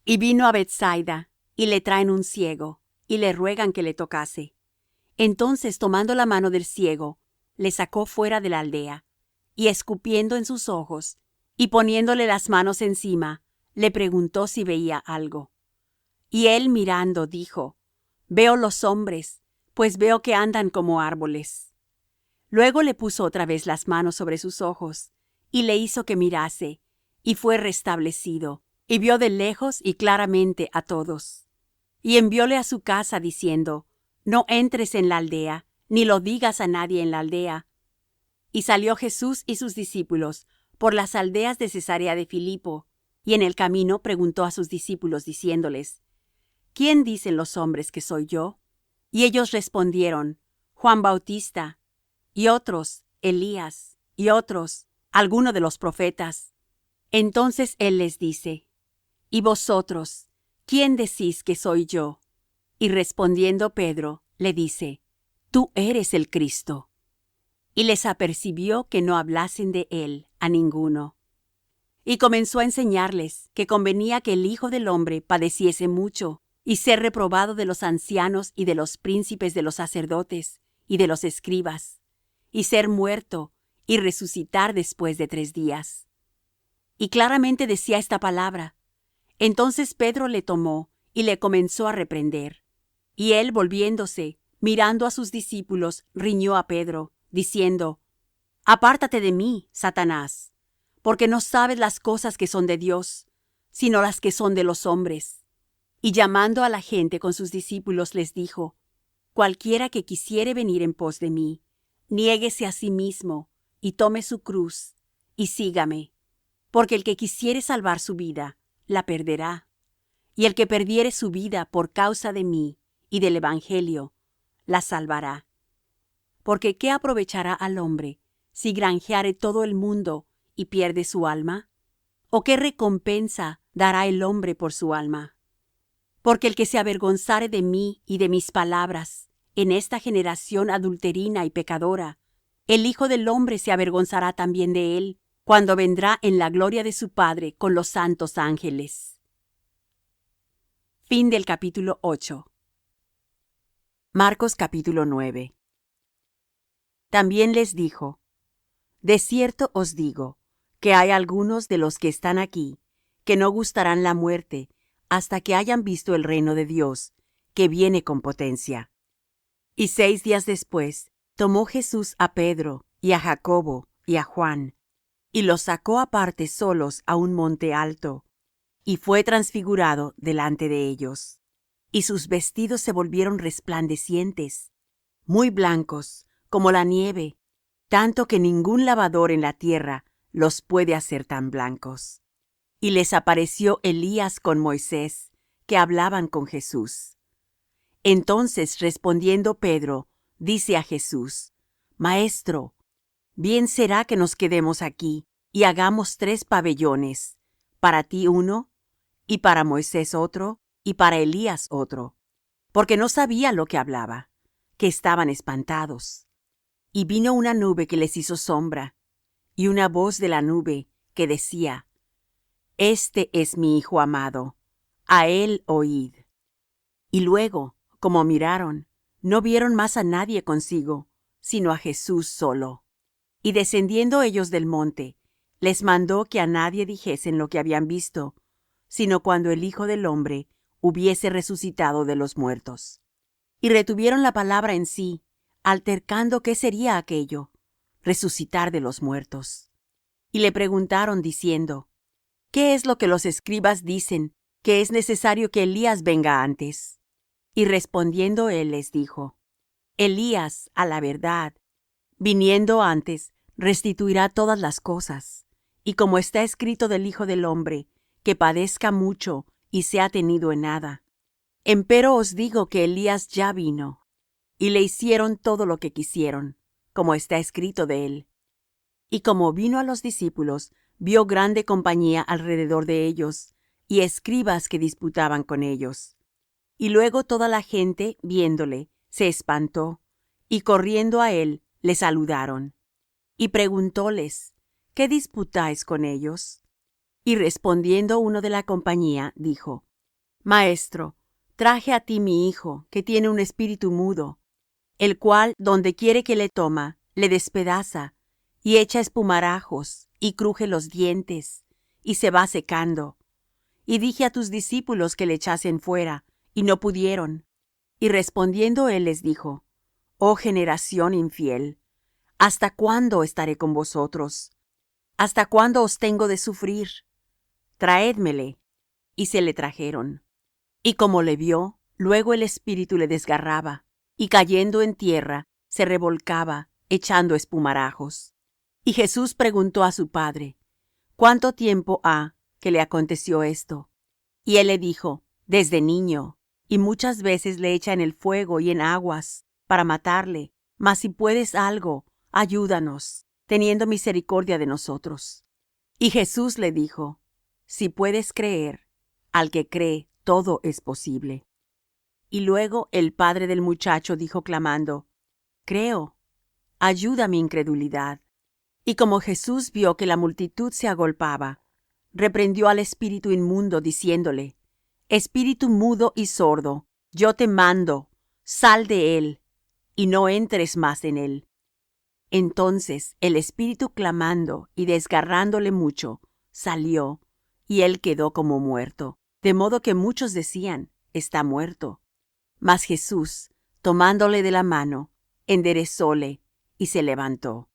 Y vino a Bethsaida, y le traen un ciego, y le ruegan que le tocase. Entonces, tomando la mano del ciego, le sacó fuera de la aldea, y escupiendo en sus ojos, y poniéndole las manos encima, le preguntó si veía algo. Y él mirando dijo: Veo los hombres, pues veo que andan como árboles. Luego le puso otra vez las manos sobre sus ojos, y le hizo que mirase, y fue restablecido, y vio de lejos y claramente a todos. Y envióle a su casa diciendo: No entres en la aldea, ni lo digas a nadie en la aldea. Y salió Jesús y sus discípulos por las aldeas de Cesarea de Filipo, y en el camino preguntó a sus discípulos diciéndoles: ¿Quién dicen los hombres que soy yo? Y ellos respondieron: Juan Bautista, y otros: Elías, y otros: alguno de los profetas. Entonces él les dice: ¿Y vosotros, quién decís que soy yo? Y respondiendo Pedro, le dice: Tú eres el Cristo. Y les apercibió que no hablasen de él a ninguno. Y comenzó a enseñarles que convenía que el Hijo del hombre padeciese mucho, y ser reprobado de los ancianos y de los príncipes de los sacerdotes y de los escribas, y ser muerto, y resucitar después de 3 días. Y claramente decía esta palabra. Entonces Pedro le tomó, y le comenzó a reprender. Y él, volviéndose, mirando a sus discípulos, riñó a Pedro, diciendo: Apártate de mí, Satanás, porque no sabes las cosas que son de Dios, sino las que son de los hombres. Y llamando a la gente con sus discípulos, les dijo: Cualquiera que quisiere venir en pos de mí, niéguese a sí mismo, y tome su cruz, y sígame. Porque el que quisiere salvar su vida, la perderá. Y el que perdiere su vida por causa de mí y del evangelio, la salvará. Porque ¿qué aprovechará al hombre si granjeare todo el mundo y pierde su alma? ¿O qué recompensa dará el hombre por su alma? Porque el que se avergonzare de mí y de mis palabras en esta generación adulterina y pecadora, el Hijo del hombre se avergonzará también de él, cuando vendrá en la gloria de su Padre con los santos ángeles. Fin del capítulo 8. Marcos capítulo 9. También les dijo: De cierto os digo, que hay algunos de los que están aquí, que no gustarán la muerte, hasta que hayan visto el reino de Dios, que viene con potencia. Y 6 días después, tomó Jesús a Pedro, y a Jacobo, y a Juan, y los sacó aparte solos a un monte alto, y fue transfigurado delante de ellos. Y sus vestidos se volvieron resplandecientes, muy blancos, como la nieve, tanto que ningún lavador en la tierra los puede hacer tan blancos. Y les apareció Elías con Moisés, que hablaban con Jesús. Entonces, respondiendo Pedro, dice a Jesús: Maestro, bien será que nos quedemos aquí y hagamos 3 pabellones, para ti uno, y para Moisés otro, y para Elías otro. Porque no sabía lo que hablaba, que estaban espantados. Y vino una nube que les hizo sombra, y una voz de la nube que decía: Este es mi Hijo amado, a él oíd. Y luego, como miraron, no vieron más a nadie consigo, sino a Jesús solo. Y descendiendo ellos del monte, les mandó que a nadie dijesen lo que habían visto, sino cuando el Hijo del hombre hubiese resucitado de los muertos. Y retuvieron la palabra en sí, altercando qué sería aquello, resucitar de los muertos. Y le preguntaron diciendo: ¿Qué es lo que los escribas dicen, que es necesario que Elías venga antes? Y respondiendo él les dijo: Elías, a la verdad, viniendo antes, restituirá todas las cosas. Y como está escrito del Hijo del hombre, que padezca mucho y sea tenido en nada. Empero os digo que Elías ya vino, y le hicieron todo lo que quisieron, como está escrito de él. Y como vino a los discípulos, vio grande compañía alrededor de ellos, y escribas que disputaban con ellos. Y luego toda la gente, viéndole, se espantó, y corriendo a él, le saludaron. Y preguntóles: ¿Qué disputáis con ellos? Y respondiendo uno de la compañía, dijo: Maestro, traje a ti mi hijo, que tiene un espíritu mudo, el cual, donde quiere que le toma, le despedaza, y echa espumarajos, y cruje los dientes, y se va secando. Y dije a tus discípulos que le echasen fuera, y no pudieron. Y respondiendo él les dijo: Oh generación infiel, ¿hasta cuándo estaré con vosotros? ¿Hasta cuándo os tengo de sufrir? Traédmele. Y se le trajeron. Y como le vio, luego el espíritu le desgarraba, y cayendo en tierra, se revolcaba, echando espumarajos. Y Jesús preguntó a su padre: ¿Cuánto tiempo ha que le aconteció esto? Y él le dijo: Desde niño, y muchas veces le echa en el fuego y en aguas, para matarle. Mas si puedes algo, ayúdanos, teniendo misericordia de nosotros. Y Jesús le dijo: Si puedes creer, al que cree todo es posible. Y luego el padre del muchacho dijo clamando: Creo, ayuda mi incredulidad. Y como Jesús vio que la multitud se agolpaba, reprendió al espíritu inmundo, diciéndole: Espíritu mudo y sordo, yo te mando, sal de él, y no entres más en él. Entonces el espíritu, clamando y desgarrándole mucho, salió, y él quedó como muerto, de modo que muchos decían: Está muerto. Mas Jesús, tomándole de la mano, enderezóle, y se levantó.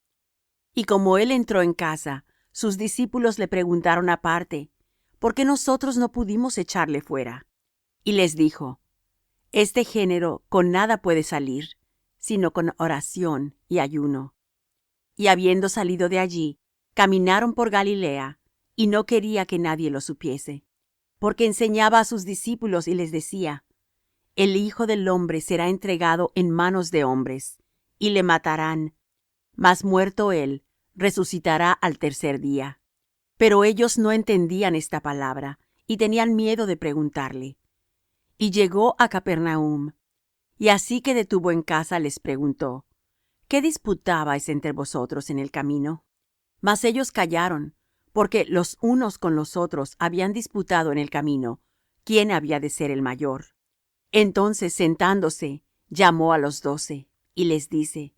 Y como él entró en casa, sus discípulos le preguntaron aparte: ¿Por qué nosotros no pudimos echarle fuera? Y les dijo: Este género con nada puede salir, sino con oración y ayuno. Y habiendo salido de allí, caminaron por Galilea, y no quería que nadie lo supiese, porque enseñaba a sus discípulos y les decía: El Hijo del hombre será entregado en manos de hombres, y le matarán, mas muerto él, resucitará al tercer día. Pero ellos no entendían esta palabra, y tenían miedo de preguntarle. Y llegó a Capernaum, y así que detuvo en casa les preguntó: ¿Qué disputabais entre vosotros en el camino? Mas ellos callaron, porque los unos con los otros habían disputado en el camino quién había de ser el mayor. Entonces, sentándose, llamó a los 12, y les dice: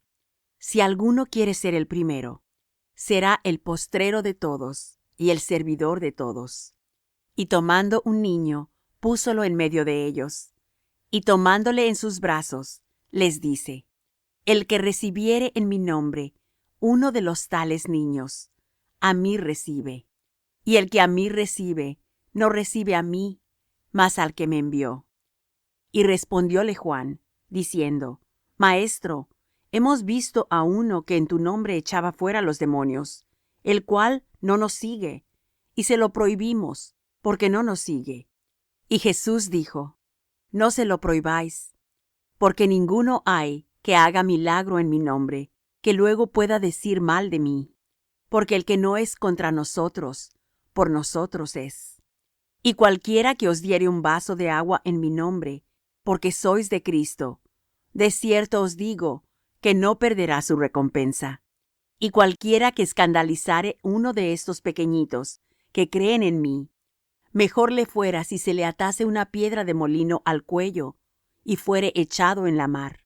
Si alguno quiere ser el primero, será el postrero de todos y el servidor de todos. Y tomando un niño, púsolo en medio de ellos, y tomándole en sus brazos, les dice: El que recibiere en mi nombre uno de los tales niños, a mí recibe. Y el que a mí recibe, no recibe a mí, mas al que me envió. Y respondióle Juan, diciendo: Maestro, hemos visto a uno que en tu nombre echaba fuera los demonios, el cual no nos sigue, y se lo prohibimos, porque no nos sigue. Y Jesús dijo: No se lo prohibáis, porque ninguno hay que haga milagro en mi nombre, que luego pueda decir mal de mí. Porque el que no es contra nosotros, por nosotros es. Y cualquiera que os diere un vaso de agua en mi nombre, porque sois de Cristo, de cierto os digo que no perderá su recompensa. Y cualquiera que escandalizare uno de estos pequeñitos que creen en mí, mejor le fuera si se le atase una piedra de molino al cuello y fuere echado en la mar.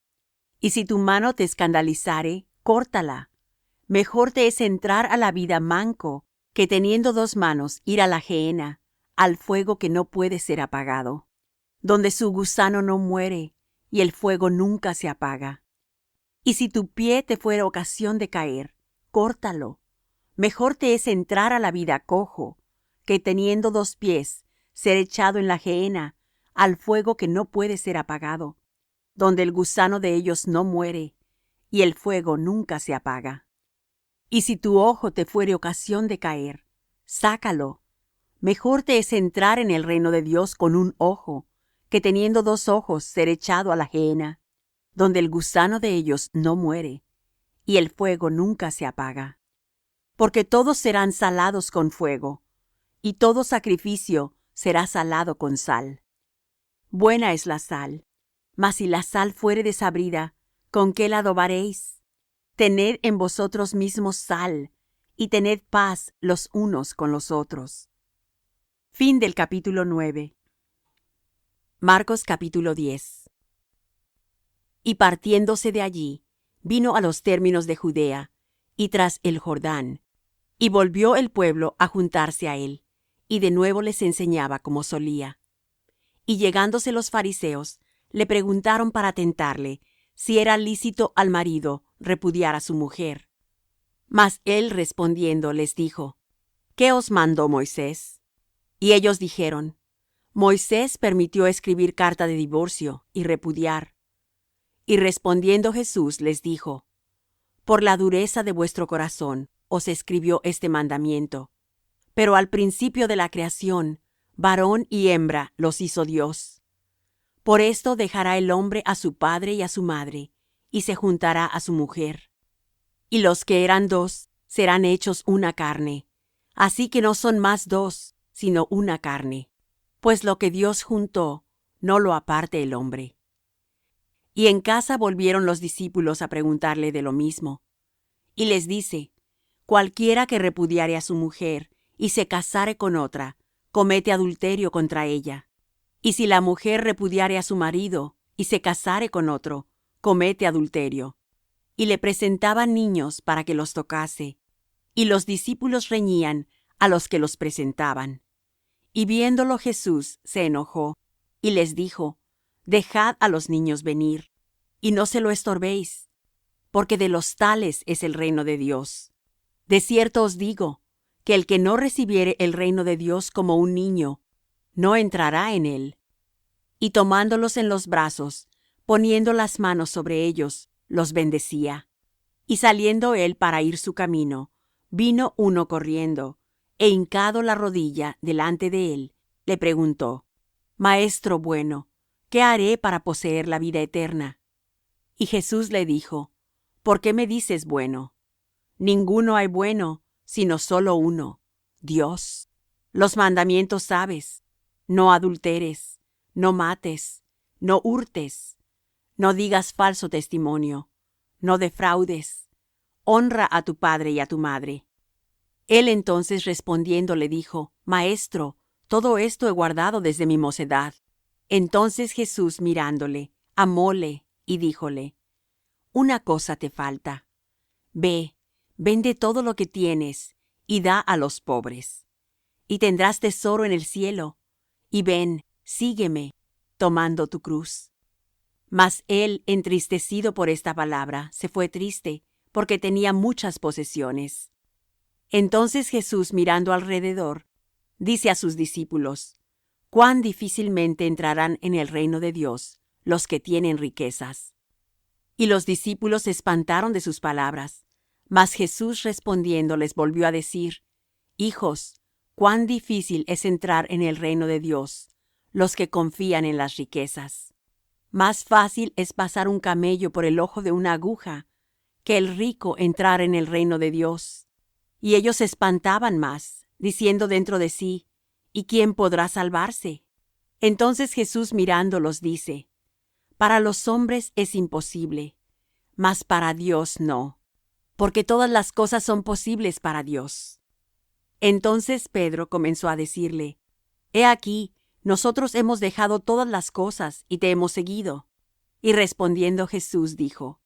Y si tu mano te escandalizare, córtala. Mejor te es entrar a la vida manco, que teniendo dos manos ir a la gehenna, al fuego que no puede ser apagado, donde su gusano no muere y el fuego nunca se apaga. Y si tu pie te fuera ocasión de caer, córtalo. Mejor te es entrar a la vida cojo, que teniendo dos pies ser echado en la gehenna, al fuego que no puede ser apagado, donde el gusano de ellos no muere y el fuego nunca se apaga. Y si tu ojo te fuere ocasión de caer, sácalo. Mejor te es entrar en el reino de Dios con un ojo, que teniendo dos ojos ser echado a la gehenna, donde el gusano de ellos no muere, y el fuego nunca se apaga. Porque todos serán salados con fuego, y todo sacrificio será salado con sal. Buena es la sal, mas si la sal fuere desabrida, ¿con qué la adobaréis? Tened en vosotros mismos sal, y tened paz los unos con los otros. Fin del capítulo 9. Marcos capítulo 10. Y partiéndose de allí, vino a los términos de Judea, y tras el Jordán, y volvió el pueblo a juntarse a él, y de nuevo les enseñaba como solía. Y llegándose los fariseos, le preguntaron para tentarle, si era lícito al marido repudiar a su mujer. Mas él respondiendo les dijo: ¿Qué os mandó Moisés? Y ellos dijeron: Moisés permitió escribir carta de divorcio y repudiar. Y respondiendo Jesús les dijo: Por la dureza de vuestro corazón os escribió este mandamiento. Pero al principio de la creación, varón y hembra los hizo Dios. Por esto dejará el hombre a su padre y a su madre, y se juntará a su mujer. Y los que eran dos serán hechos una carne. Así que no son más dos, sino una carne. Pues lo que Dios juntó, no lo aparte el hombre. Y en casa volvieron los discípulos a preguntarle de lo mismo. Y les dice: Cualquiera que repudiare a su mujer y se casare con otra, comete adulterio contra ella. Y si la mujer repudiare a su marido y se casare con otro, comete adulterio. Y le presentaban niños para que los tocase. Y los discípulos reñían a los que los presentaban. Y viéndolo Jesús se enojó, y les dijo: Dejad a los niños venir, y no se lo estorbéis, porque de los tales es el reino de Dios. De cierto os digo, que el que no recibiere el reino de Dios como un niño, no entrará en él. Y tomándolos en los brazos, poniendo las manos sobre ellos, los bendecía. Y saliendo él para ir su camino, vino uno corriendo, e hincado la rodilla delante de él, le preguntó: Maestro bueno, ¿qué haré para poseer la vida eterna? Y Jesús le dijo: ¿Por qué me dices bueno? Ninguno hay bueno, sino solo uno, Dios. Los mandamientos sabes: no adulteres, no mates, no hurtes, no digas falso testimonio, no defraudes, honra a tu padre y a tu madre. Él entonces respondiendo le dijo: Maestro, todo esto he guardado desde mi mocedad. Entonces Jesús mirándole, amóle y díjole: Una cosa te falta. Ve, vende todo lo que tienes y da a los pobres, y tendrás tesoro en el cielo. Y ven, sígueme, tomando tu cruz. Mas él, entristecido por esta palabra, se fué triste, porque tenía muchas posesiones. Entonces Jesús, mirando alrededor, dice a sus discípulos: Cuán difícilmente entrarán en el reino de Dios los que tienen riquezas. Y los discípulos se espantaron de sus palabras. Mas Jesús respondiendo les volvió a decir: Hijos, cuán difícil es entrar en el reino de Dios los que confían en las riquezas. Más fácil es pasar un camello por el ojo de una aguja que el rico entrar en el reino de Dios. Y ellos se espantaban más, diciendo dentro de sí: ¿Y quién podrá salvarse? Entonces Jesús mirándolos dice: Para los hombres es imposible, mas para Dios no, porque todas las cosas son posibles para Dios. Entonces Pedro comenzó a decirle: He aquí, nosotros hemos dejado todas las cosas y te hemos seguido. Y respondiendo Jesús dijo: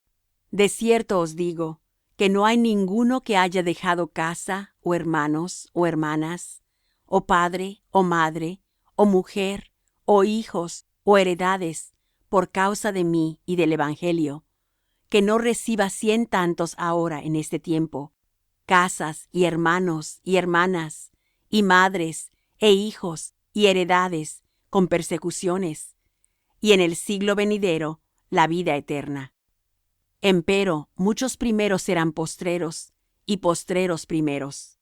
De cierto os digo, que no hay ninguno que haya dejado casa, o hermanos, o hermanas, o padre, o madre, o mujer, o hijos, o heredades, por causa de mí y del evangelio, que no reciba 100 tantos ahora en este tiempo, casas, y hermanos, y hermanas, y madres, e hijos, y heredades, con persecuciones, y en el siglo venidero la vida eterna. Empero muchos primeros serán postreros, y postreros primeros.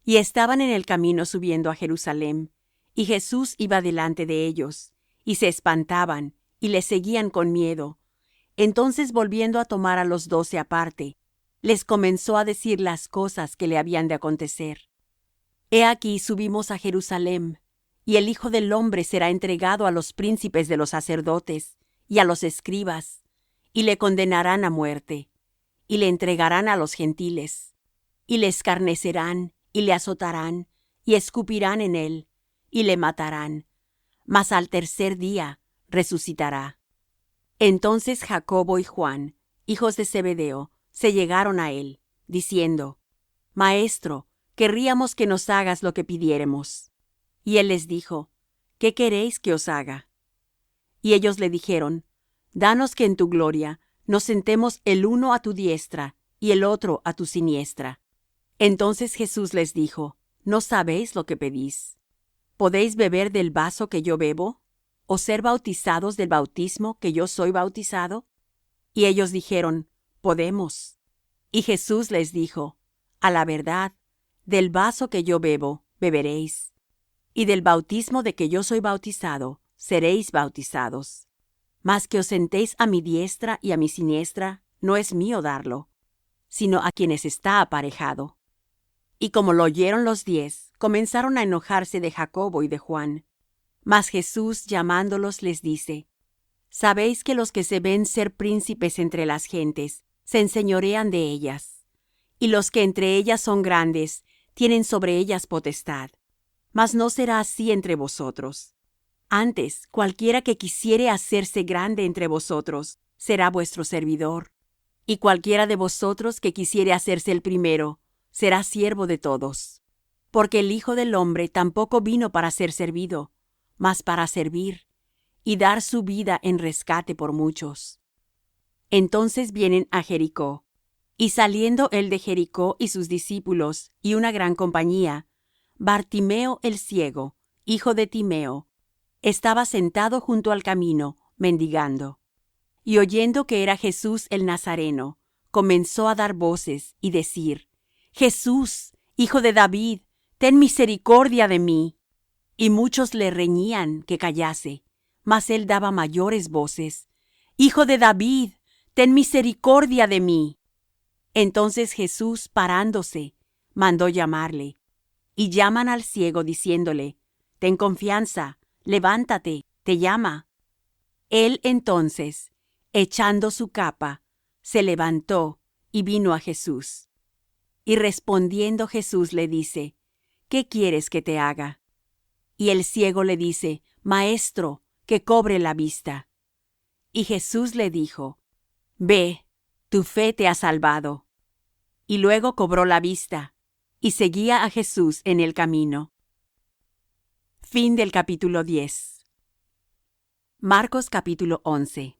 Y estaban en el camino subiendo a Jerusalem, y Jesús iba delante de ellos, y se espantaban, y le seguían con miedo. Entonces, volviendo a tomar a los 12 aparte, les comenzó a decir las cosas que le habían de acontecer. He aquí subimos a Jerusalem, y el Hijo del hombre será entregado a los príncipes de los sacerdotes y a los escribas, y le condenarán a muerte, y le entregarán a los gentiles, y le escarnecerán, y le azotarán, y escupirán en él, y le matarán, mas al tercer día resucitará. Entonces Jacobo y Juan, hijos de Zebedeo, se llegaron a él, diciendo: Maestro, querríamos que nos hagas lo que pidiéremos. Y él les dijo: ¿Qué queréis que os haga? Y ellos le dijeron: Danos que en tu gloria nos sentemos el uno a tu diestra y el otro a tu siniestra. Entonces Jesús les dijo: ¿No sabéis lo que pedís? ¿Podéis beber del vaso que yo bebo, o ser bautizados del bautismo que yo soy bautizado? Y ellos dijeron: Podemos. Y Jesús les dijo: A la verdad, del vaso que yo bebo, beberéis, y del bautismo de que yo soy bautizado, seréis bautizados. Mas que os sentéis a mi diestra y a mi siniestra, no es mío darlo, sino a quienes está aparejado. Y como lo oyeron los 10, comenzaron a enojarse de Jacobo y de Juan. Mas Jesús, llamándolos, les dice: Sabéis que los que se ven ser príncipes entre las gentes se enseñorean de ellas, y los que entre ellas son grandes tienen sobre ellas potestad. Mas no será así entre vosotros. Antes, cualquiera que quisiere hacerse grande entre vosotros será vuestro servidor, y cualquiera de vosotros que quisiere hacerse el primero será siervo de todos. Porque el Hijo del hombre tampoco vino para ser servido, mas para servir, y dar su vida en rescate por muchos. Entonces vienen a Jericó, y saliendo él de Jericó y sus discípulos y una gran compañía, Bartimeo el ciego, hijo de Timeo, estaba sentado junto al camino, mendigando. Y oyendo que era Jesús el Nazareno, comenzó a dar voces y decir: Jesús, hijo de David, ten misericordia de mí. Y muchos le reñían que callase, mas él daba mayores voces: Hijo de David, ten misericordia de mí. Entonces Jesús, parándose, mandó llamarle. Y llaman al ciego diciéndole: Ten confianza, levántate, te llama. Él entonces, echando su capa, se levantó y vino a Jesús. Y respondiendo Jesús le dice: ¿Qué quieres que te haga? Y el ciego le dice: Maestro, que cobre la vista. Y Jesús le dijo: Ve, tu fe te ha salvado. Y luego cobró la vista, y seguía a Jesús en el camino. Fin del capítulo 10. Marcos capítulo 11.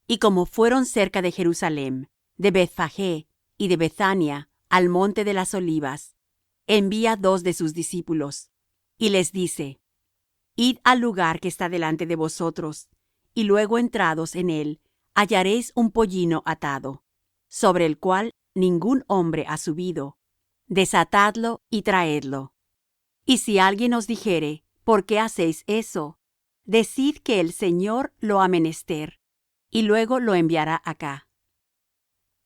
Y como fueron cerca de Jerusalem, de Bethfagé y de Bethania, al monte de las Olivas, envía 2 de sus discípulos, y les dice: Id al lugar que está delante de vosotros, y luego entrados en él, hallaréis un pollino atado, sobre el cual ningún hombre ha subido. Desatadlo y traedlo. Y si alguien os dijere: ¿Por qué hacéis eso? Decid que el Señor lo ha menester, y luego lo enviará acá.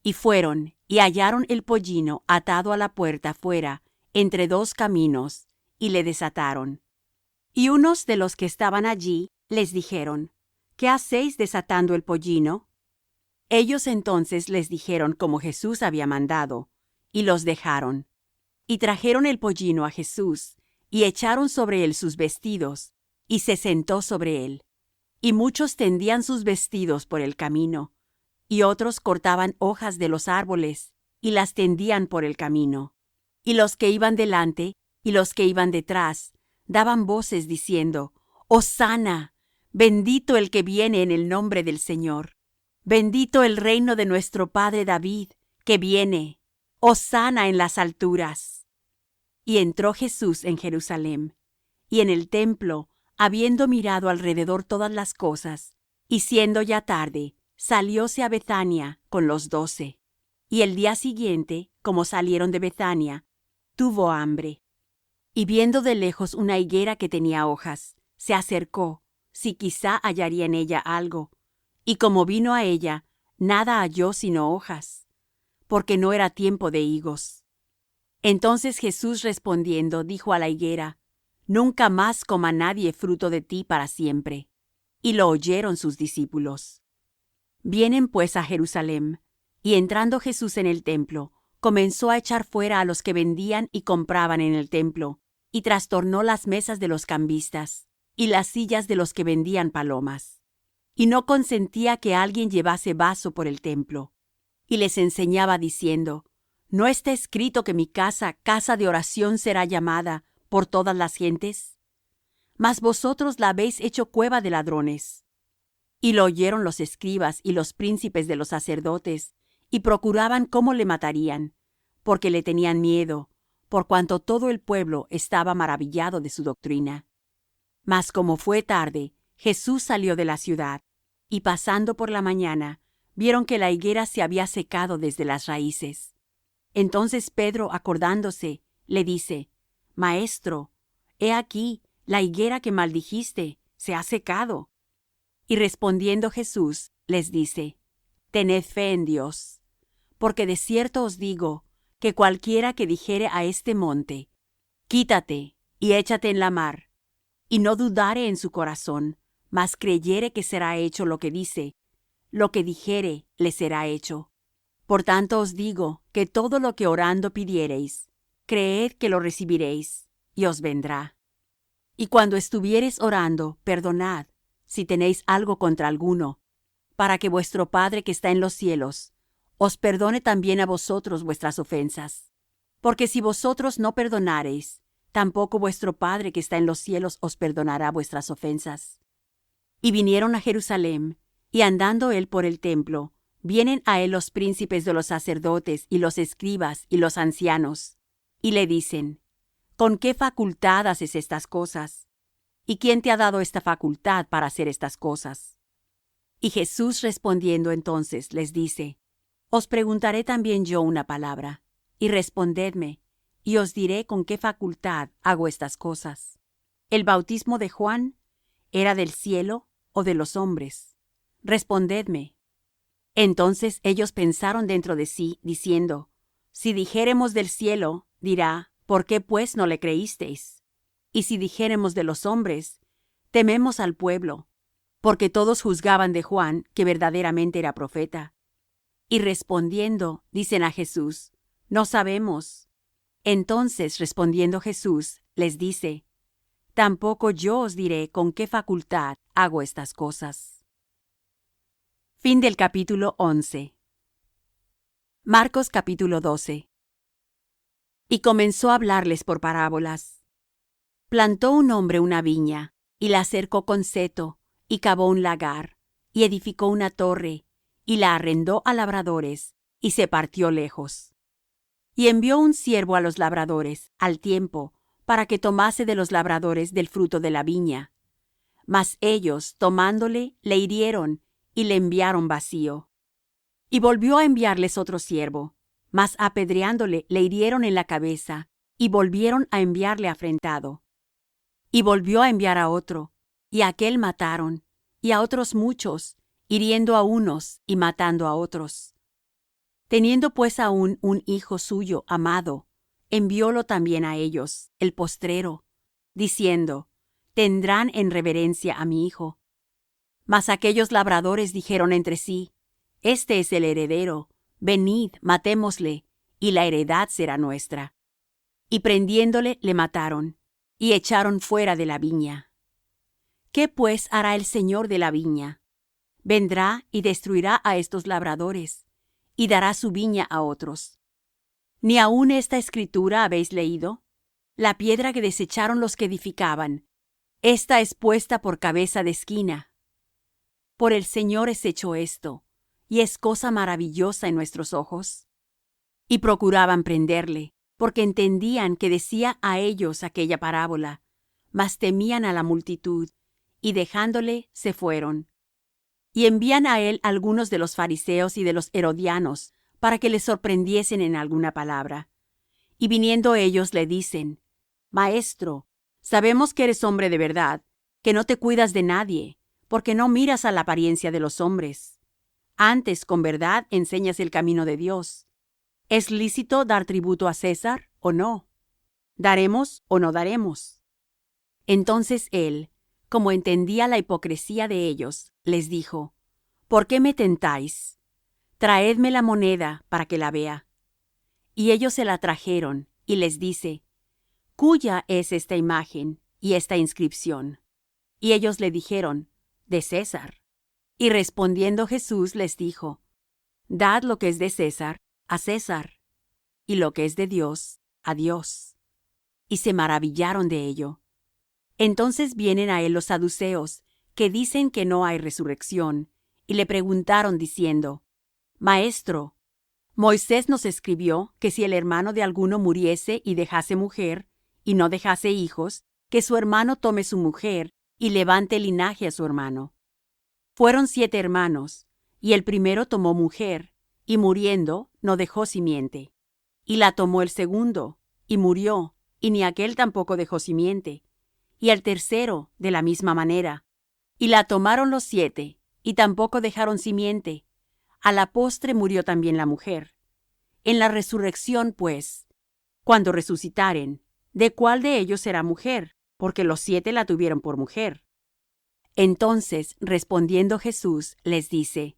Y fueron, y hallaron el pollino atado a la puerta fuera, entre 2 caminos, y le desataron. Y unos de los que estaban allí les dijeron: ¿Qué hacéis desatando el pollino? Ellos entonces les dijeron como Jesús había mandado, y los dejaron. Y trajeron el pollino a Jesús, y echaron sobre él sus vestidos, y se sentó sobre él. Y muchos tendían sus vestidos por el camino, y otros cortaban hojas de los árboles, y las tendían por el camino. Y los que iban delante, y los que iban detrás, daban voces diciendo: Hosana, bendito el que viene en el nombre del Señor. Bendito el reino de nuestro padre David, que viene. Hosana en las alturas. Y entró Jesús en Jerusalem, y en el templo, habiendo mirado alrededor todas las cosas, y siendo ya tarde, salióse a Bethania con los 12. Y el día siguiente, como salieron de Bethania, tuvo hambre. Y viendo de lejos una higuera que tenía hojas, se acercó, si quizá hallaría en ella algo. Y como vino a ella, nada halló sino hojas, porque no era tiempo de higos. Entonces Jesús respondiendo dijo a la higuera: Nunca más coma nadie fruto de ti para siempre. Y lo oyeron sus discípulos. Vienen pues a Jerusalem, y entrando Jesús en el templo, comenzó a echar fuera a los que vendían y compraban en el templo, y trastornó las mesas de los cambistas, y las sillas de los que vendían palomas. Y no consentía que alguien llevase vaso por el templo. Y les enseñaba diciendo: ¿No está escrito que mi casa, casa de oración será llamada por todas las gentes? Mas vosotros la habéis hecho cueva de ladrones. Y lo oyeron los escribas y los príncipes de los sacerdotes, y procuraban cómo le matarían, porque le tenían miedo, por cuanto todo el pueblo estaba maravillado de su doctrina. Mas como fue tarde, Jesús salió de la ciudad, y pasando por la mañana, vieron que la higuera se había secado desde las raíces. Entonces Pedro, acordándose, le dice: Maestro, he aquí, la higuera que maldijiste se ha secado. Y respondiendo Jesús, les dice: Tened fe en Dios, porque de cierto os digo, que cualquiera que dijere a este monte: Quítate y échate en la mar, y no dudare en su corazón, mas creyere que será hecho lo que dice, lo que dijere le será hecho. Por tanto os digo que todo lo que orando pidiereis, creed que lo recibiréis, y os vendrá. Y cuando estuviereis orando, perdonad, si tenéis algo contra alguno, para que vuestro Padre que está en los cielos os perdone también a vosotros vuestras ofensas. Porque si vosotros no perdonareis, tampoco vuestro Padre que está en los cielos os perdonará vuestras ofensas. Y vinieron a Jerusalem, y andando él por el templo, vienen a él los príncipes de los sacerdotes y los escribas y los ancianos, y le dicen: ¿Con qué facultad haces estas cosas? ¿Y quién te ha dado esta facultad para hacer estas cosas? Y Jesús respondiendo entonces les dice: Os preguntaré también yo una palabra, y respondedme, y os diré con qué facultad hago estas cosas. ¿El bautismo de Juan era del cielo o de los hombres? Respondedme. Entonces ellos pensaron dentro de sí, diciendo: Si dijéremos del cielo, dirá: ¿Por qué pues no le creísteis? Y si dijéremos de los hombres, tememos al pueblo, porque todos juzgaban de Juan que verdaderamente era profeta. Y respondiendo, dicen a Jesús: No sabemos. Entonces respondiendo Jesús, les dice: Tampoco yo os diré con qué facultad hago estas cosas. Fin del capítulo 11. Marcos capítulo 12. Y comenzó a hablarles por parábolas. Plantó un hombre una viña, y la cercó con seto, y cavó un lagar, y edificó una torre, y la arrendó a labradores, y se partió lejos. Y envió un siervo a los labradores, al tiempo, para que tomase de los labradores del fruto de la viña. Mas ellos, tomándole, le hirieron, y le enviaron vacío. Y volvió a enviarles otro siervo, mas apedreándole, le hirieron en la cabeza, y volvieron a enviarle afrentado. Y volvió a enviar a otro, y a aquél mataron, y a otros muchos, hiriendo a unos y matando a otros. Teniendo pues aún un hijo suyo amado, enviólo también a ellos, el postrero, diciendo: Tendrán en reverencia a mi hijo. Mas aquellos labradores dijeron entre sí: Este es el heredero, venid, matémosle, y la heredad será nuestra. Y prendiéndole, le mataron, y echaron fuera de la viña. ¿Qué pues hará el señor de la viña? Vendrá y destruirá a estos labradores, y dará su viña a otros. ¿Ni aun esta escritura habéis leído? La piedra que desecharon los que edificaban, esta es puesta por cabeza de esquina. Por el Señor es hecho esto, y es cosa maravillosa en nuestros ojos. Y procuraban prenderle, porque entendían que decía a ellos aquella parábola, mas temían a la multitud, y dejándole se fueron. Y envían a él algunos de los fariseos y de los herodianos, para que le sorprendiesen en alguna palabra. Y viniendo ellos le dicen: Maestro, sabemos que eres hombre de verdad, que no te cuidas de nadie, porque no miras a la apariencia de los hombres. Antes con verdad enseñas el camino de Dios. ¿Es lícito dar tributo a César o no? ¿Daremos o no daremos? Entonces él, como entendía la hipocresía de ellos, les dijo: ¿Por qué me tentáis? Traedme la moneda para que la vea. Y ellos se la trajeron, y les dice: ¿Cuya es esta imagen y esta inscripción? Y ellos le dijeron: De César. Y respondiendo Jesús les dijo: Dad lo que es de César a César, y lo que es de Dios a Dios. Y se maravillaron de ello. Entonces vienen a él los saduceos, que dicen que no hay resurrección, y le preguntaron diciendo: Maestro, Moisés nos escribió que si el hermano de alguno muriese y dejase mujer, y no dejase hijos, que su hermano tome su mujer, y levante linaje a su hermano. Fueron 7 hermanos, y el primero tomó mujer, y muriendo, no dejó simiente. Y la tomó el segundo, y murió, y ni aquél tampoco dejó simiente. Y el tercero, de la misma manera. Y la tomaron los 7, y tampoco dejaron simiente. A la postre murió también la mujer. En la resurrección, pues, cuando resucitaren, ¿de cuál de ellos será mujer? Porque los 7 la tuvieron por mujer. Entonces, respondiendo Jesús, les dice: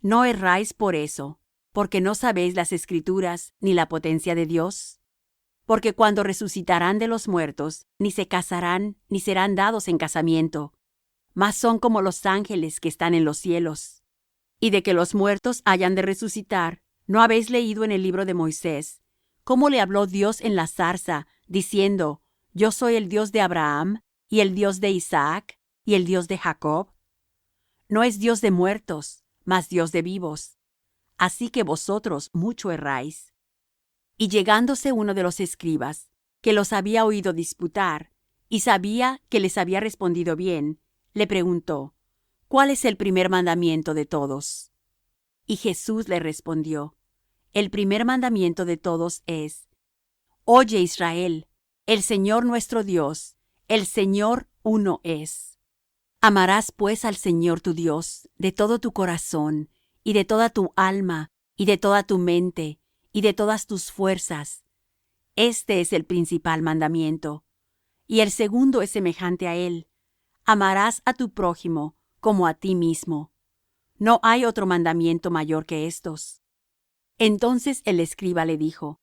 No erráis por eso, porque no sabéis las Escrituras ni la potencia de Dios. Porque cuando resucitarán de los muertos, ni se casarán, ni serán dados en casamiento, mas son como los ángeles que están en los cielos. Y de que los muertos hayan de resucitar, ¿no habéis leído en el libro de Moisés cómo le habló Dios en la zarza, diciendo: Yo soy el Dios de Abraham, y el Dios de Isaac, y el Dios de Jacob? No es Dios de muertos, mas Dios de vivos. Así que vosotros mucho erráis. Y llegándose uno de los escribas, que los había oído disputar, y sabía que les había respondido bien, le preguntó: ¿Cuál es el primer mandamiento de todos? Y Jesús le respondió: El primer mandamiento de todos es: Oye, Israel, el Señor nuestro Dios, el Señor uno es. Amarás pues al Señor tu Dios de todo tu corazón, y de toda tu alma, y de toda tu mente, y de todas tus fuerzas. Este es el principal mandamiento. Y el segundo es semejante a él: Amarás a tu prójimo como a ti mismo. No hay otro mandamiento mayor que estos. Entonces el escriba le dijo: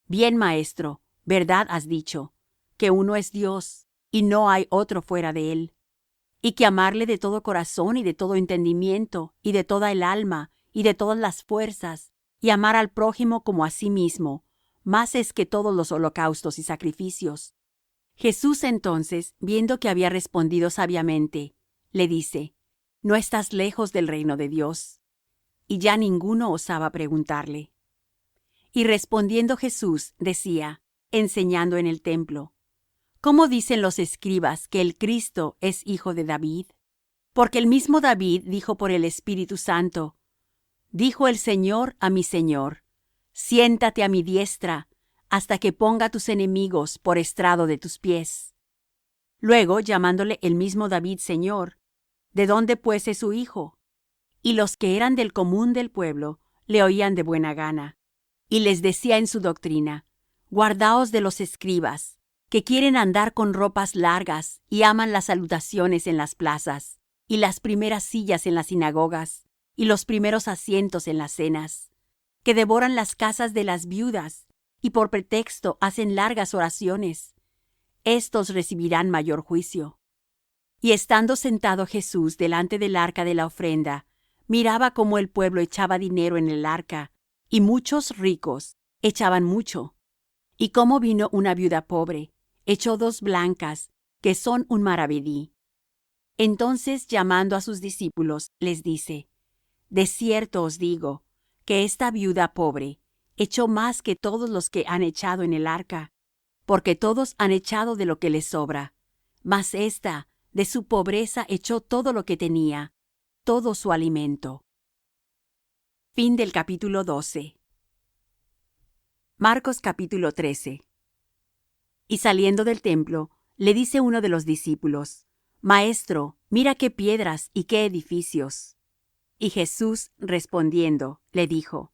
Bien, maestro, verdad has dicho, que uno es Dios, y no hay otro fuera de él, y que amarle de todo corazón y de todo entendimiento y de toda el alma y de todas las fuerzas, y amar al prójimo como a sí mismo, más es que todos los holocaustos y sacrificios. Jesús entonces, viendo que había respondido sabiamente, le dice: No estás lejos del reino de Dios. Y ya ninguno osaba preguntarle. Y respondiendo Jesús decía, enseñando en el templo: ¿Cómo dicen los escribas que el Cristo es hijo de David? Porque el mismo David dijo por el Espíritu Santo: Dijo el Señor a mi Señor: Siéntate a mi diestra, hasta que ponga tus enemigos por estrado de tus pies. Luego, llamándole el mismo David Señor, ¿de dónde pues es su hijo? Y los que eran del común del pueblo le oían de buena gana. Y les decía en su doctrina: Guardaos de los escribas, que quieren andar con ropas largas y aman las salutaciones en las plazas, y las primeras sillas en las sinagogas, y los primeros asientos en las cenas, que devoran las casas de las viudas, y por pretexto hacen largas oraciones. Estos recibirán mayor juicio. Y estando sentado Jesús delante del arca de la ofrenda, miraba cómo el pueblo echaba dinero en el arca, y muchos ricos echaban mucho. Y cómo vino una viuda pobre, echó 2 blancas, que son un maravedí. Entonces, llamando a sus discípulos, les dice: De cierto os digo, que esta viuda pobre echó más que todos los que han echado en el arca, porque todos han echado de lo que les sobra, mas ésta de su pobreza echó todo lo que tenía, todo su alimento. Fin del capítulo 12. Marcos capítulo 13. Y saliendo del templo, le dice uno de los discípulos: Maestro, mira qué piedras y qué edificios. Y Jesús, respondiendo, le dijo: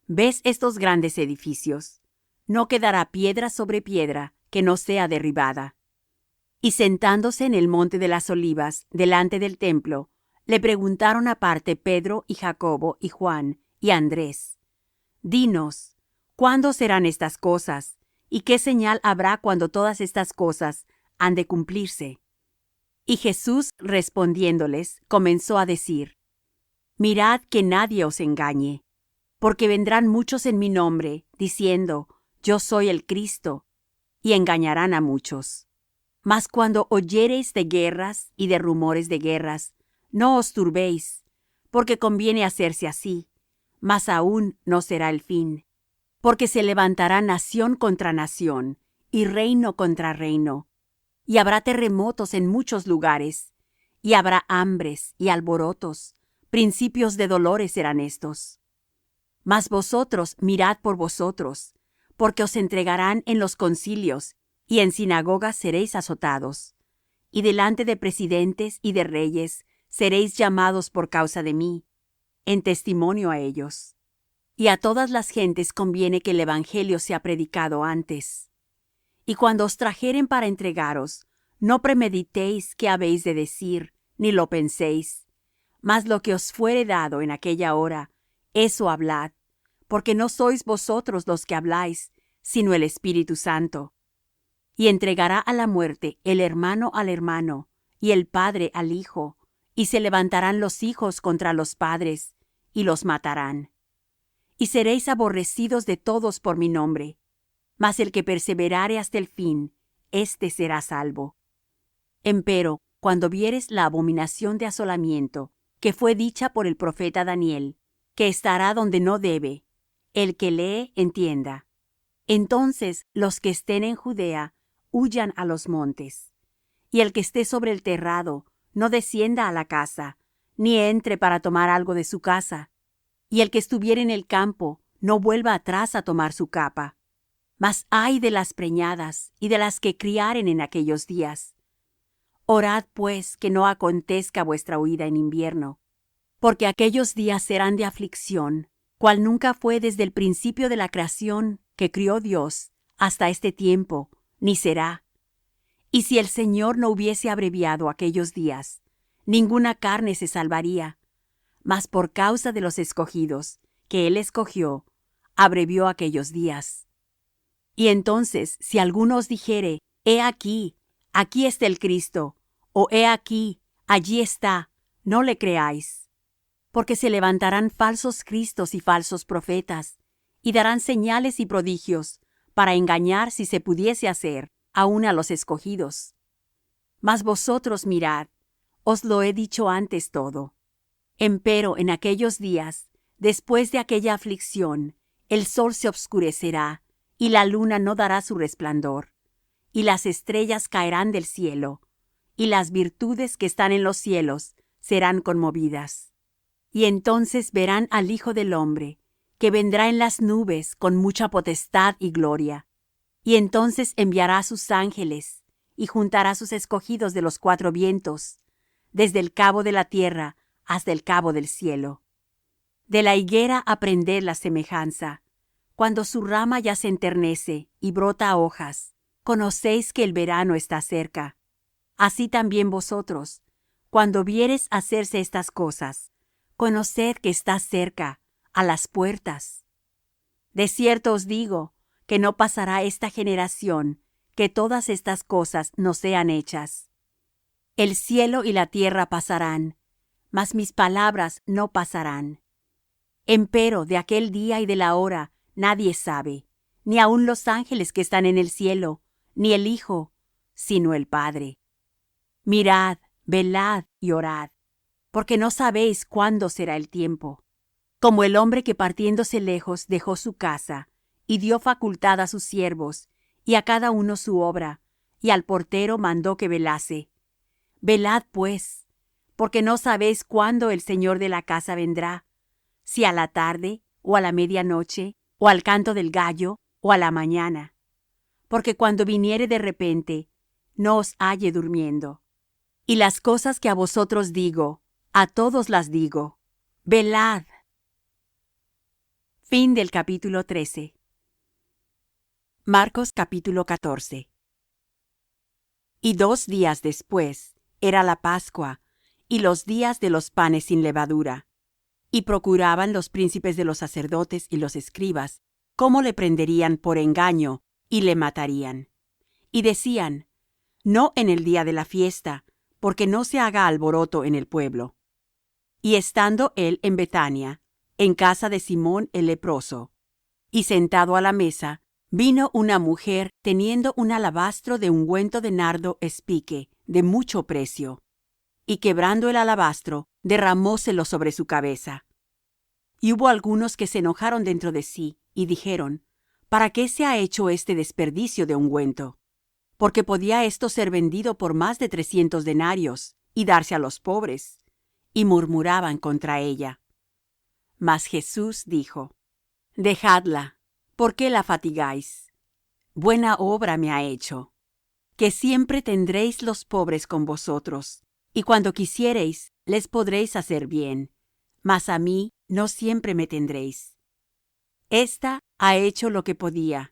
¿Ves estos grandes edificios? No quedará piedra sobre piedra que no sea derribada. Y sentándose en el monte de las Olivas, delante del templo, le preguntaron aparte Pedro y Jacobo y Juan y Andrés: Dinos, ¿cuándo serán estas cosas? ¿Y qué señal habrá cuando todas estas cosas han de cumplirse? Y Jesús, respondiéndoles, comenzó a decir: Mirad que nadie os engañe, porque vendrán muchos en mi nombre, diciendo: Yo soy el Cristo, y engañarán a muchos. Mas cuando oyereis de guerras y de rumores de guerras, no os turbéis, porque conviene hacerse así, mas aún no será el fin. Porque se levantará nación contra nación, y reino contra reino, y habrá terremotos en muchos lugares, y habrá hambres y alborotos, principios de dolores serán estos. Mas vosotros mirad por vosotros, porque os entregarán en los concilios, y en sinagogas seréis azotados, y delante de presidentes y de reyes seréis llamados por causa de mí, en testimonio a ellos. Y a todas las gentes conviene que el evangelio sea predicado antes. Y cuando os trajeren para entregaros, no premeditéis qué habéis de decir, ni lo penséis, mas lo que os fuere dado en aquella hora, eso hablad, porque no sois vosotros los que habláis, sino el Espíritu Santo. Y entregará a la muerte el hermano al hermano, y el padre al hijo, y se levantarán los hijos contra los padres, y los matarán. Y seréis aborrecidos de todos por mi nombre, mas el que perseverare hasta el fin, éste será salvo. Empero, cuando vieres la abominación de asolamiento, que fue dicha por el profeta Daniel, que estará donde no debe, el que lee entienda. Entonces los que estén en Judea huyan a los montes, y el que esté sobre el terrado no descienda a la casa, ni entre para tomar algo de su casa, y el que estuviere en el campo no vuelva atrás a tomar su capa. Mas ay de las preñadas y de las que criaren en aquellos días. Orad pues que no acontezca vuestra huida en invierno, porque aquellos días serán de aflicción, cual nunca fue desde el principio de la creación que crió Dios hasta este tiempo, ni será. Y si el Señor no hubiese abreviado aquellos días, ninguna carne se salvaría, mas por causa de los escogidos, que Él escogió, abrevió aquellos días. Y entonces, si alguno os dijere: He aquí, aquí está el Cristo, o he aquí, allí está, no le creáis. Porque se levantarán falsos cristos y falsos profetas, y darán señales y prodigios, para engañar, si se pudiese hacer, aun a los escogidos. Mas vosotros mirad, os lo he dicho antes todo. Empero en aquellos días, después de aquella aflicción, el sol se obscurecerá, y la luna no dará su resplandor, y las estrellas caerán del cielo, y las virtudes que están en los cielos serán conmovidas. Y entonces verán al Hijo del hombre, que vendrá en las nubes con mucha potestad y gloria. Y entonces enviará a sus ángeles, y juntará sus escogidos de los cuatro vientos, desde el cabo de la tierra hasta el cabo del cielo. De la higuera aprended la semejanza. Cuando su rama ya se enternece y brota hojas, conocéis que el verano está cerca. Así también vosotros, cuando viereis hacerse estas cosas, conoced que está cerca, a las puertas. De cierto os digo, que no pasará esta generación, que todas estas cosas no sean hechas. El cielo y la tierra pasarán, mas mis palabras no pasarán. Empero de aquel día y de la hora nadie sabe, ni aun los ángeles que están en el cielo, ni el Hijo, sino el Padre. Mirad, velad y orad, porque no sabéis cuándo será el tiempo. Como el hombre que partiéndose lejos dejó su casa, y dio facultad a sus siervos, y a cada uno su obra, y al portero mandó que velase. Velad pues, porque no sabéis cuándo el Señor de la casa vendrá, si a la tarde, o a la medianoche, o al canto del gallo, o a la mañana. Porque cuando viniere de repente, no os halle durmiendo. Y las cosas que a vosotros digo, a todos las digo: velad. Fin del capítulo 13. Marcos capítulo 14. Y 2 días después era la Pascua, y los días de los panes sin levadura. Y procuraban los príncipes de los sacerdotes y los escribas cómo le prenderían por engaño y le matarían. Y decían: no en el día de la fiesta, porque no se haga alboroto en el pueblo. Y estando él en Betania, en casa de Simón el leproso, y sentado a la mesa, vino una mujer teniendo un alabastro de ungüento de nardo espique de mucho precio, y quebrando el alabastro, derramóselo sobre su cabeza. Y hubo algunos que se enojaron dentro de sí, y dijeron: ¿para qué se ha hecho este desperdicio de ungüento? Porque podía esto ser vendido por más de 300 denarios, y darse a los pobres. Y murmuraban contra ella. Mas Jesús dijo: dejadla, ¿por qué la fatigáis? Buena obra me ha hecho. Que siempre tendréis los pobres con vosotros, y cuando quisiereis, les podréis hacer bien, mas a mí no siempre me tendréis. Esta ha hecho lo que podía,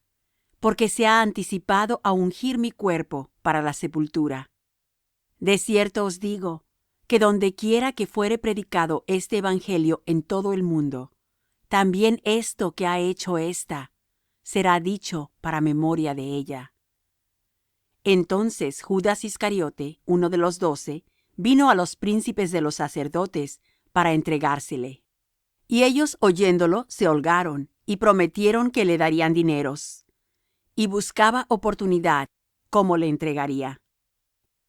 porque se ha anticipado a ungir mi cuerpo para la sepultura. De cierto os digo, que donde quiera que fuere predicado este evangelio en todo el mundo, también esto que ha hecho ésta será dicho para memoria de ella. Entonces Judas Iscariote, uno de los 12, vino a los príncipes de los sacerdotes para entregársele. Y ellos, oyéndolo, se holgaron y prometieron que le darían dineros. Y buscaba oportunidad cómo le entregaría.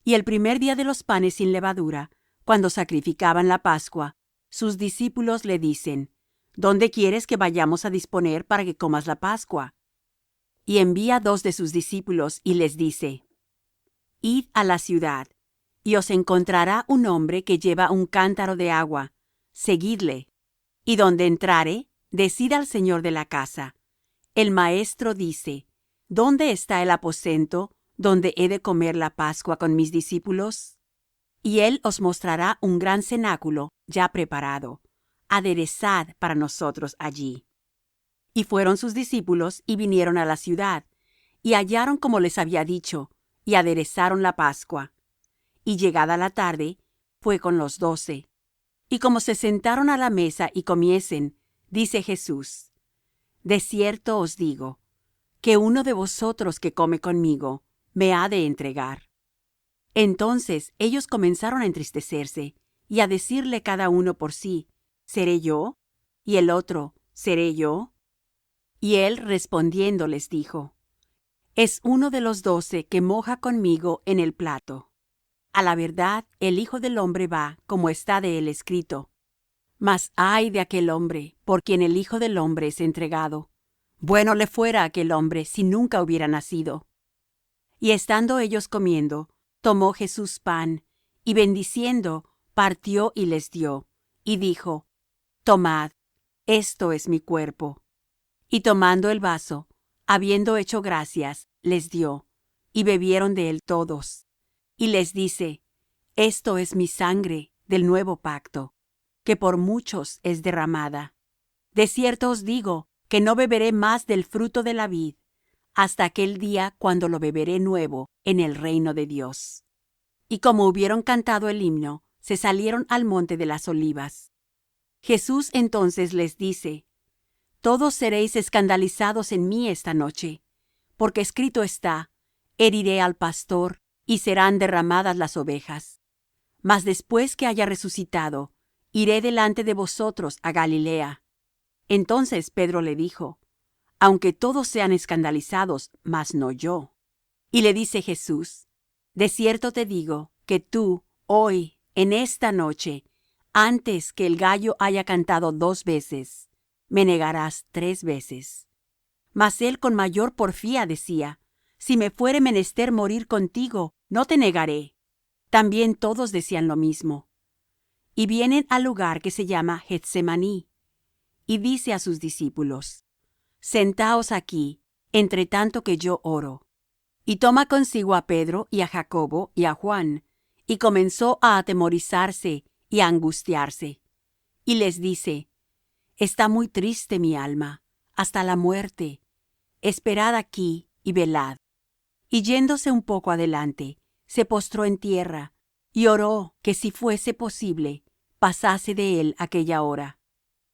Y el primer día de los panes sin levadura, cuando sacrificaban la Pascua, sus discípulos le dicen: ¿dónde quieres que vayamos a disponer para que comas la Pascua? Y envía 2 de sus discípulos y les dice: id a la ciudad, y os encontrará un hombre que lleva un cántaro de agua, seguidle. Y donde entrare, decid al señor de la casa: el maestro dice: ¿dónde está el aposento donde he de comer la Pascua con mis discípulos? Y él os mostrará un gran cenáculo ya preparado. Aderezad para nosotros allí. Y fueron sus discípulos y vinieron a la ciudad, y hallaron como les había dicho, y aderezaron la Pascua. Y llegada la tarde, fue con los 12. Y como se sentaron a la mesa y comiesen, dice Jesús: de cierto os digo, que uno de vosotros que come conmigo me ha de entregar. Entonces ellos comenzaron a entristecerse, y a decirle cada uno por sí: ¿seré yo? Y el otro: ¿seré yo? Y él respondiendo les dijo: es uno de los 12 que moja conmigo en el plato. A la verdad, el Hijo del hombre va como está de él escrito. Mas ay de aquel hombre por quien el Hijo del hombre es entregado. Bueno le fuera a aquel hombre si nunca hubiera nacido. Y estando ellos comiendo, tomó Jesús pan, y bendiciendo, partió y les dio, y dijo: Tomad, esto es mi cuerpo. Y tomando el vaso, habiendo hecho gracias, les dio, y bebieron de él todos. Y les dice: Esto es mi sangre del nuevo pacto, que por muchos es derramada. De cierto os digo que no beberé más del fruto de la vid, hasta aquel día cuando lo beberé nuevo en el reino de Dios. Y como hubieron cantado el himno, se salieron al monte de las olivas. Jesús entonces les dice: Todos seréis escandalizados en mí esta noche, porque escrito está: Heriré al pastor, y serán derramadas las ovejas. Mas después que haya resucitado, iré delante de vosotros a Galilea. Entonces Pedro le dijo: Aunque todos sean escandalizados, mas no yo. Y le dice Jesús: De cierto te digo que tú, hoy, en esta noche, antes que el gallo haya cantado 2 veces, me negarás 3 veces. Mas él con mayor porfía decía: Si me fuere menester morir contigo, no te negaré. También todos decían lo mismo. Y vienen al lugar que se llama Getsemaní, y dice a sus discípulos: Sentaos aquí, entre tanto que yo oro. Y toma consigo a Pedro y a Jacobo y a Juan, y comenzó a atemorizarse y a angustiarse. Y les dice: Está muy triste mi alma, hasta la muerte. Esperad aquí y velad. Y yéndose un poco adelante, se postró en tierra, y oró que si fuese posible, pasase de él aquella hora.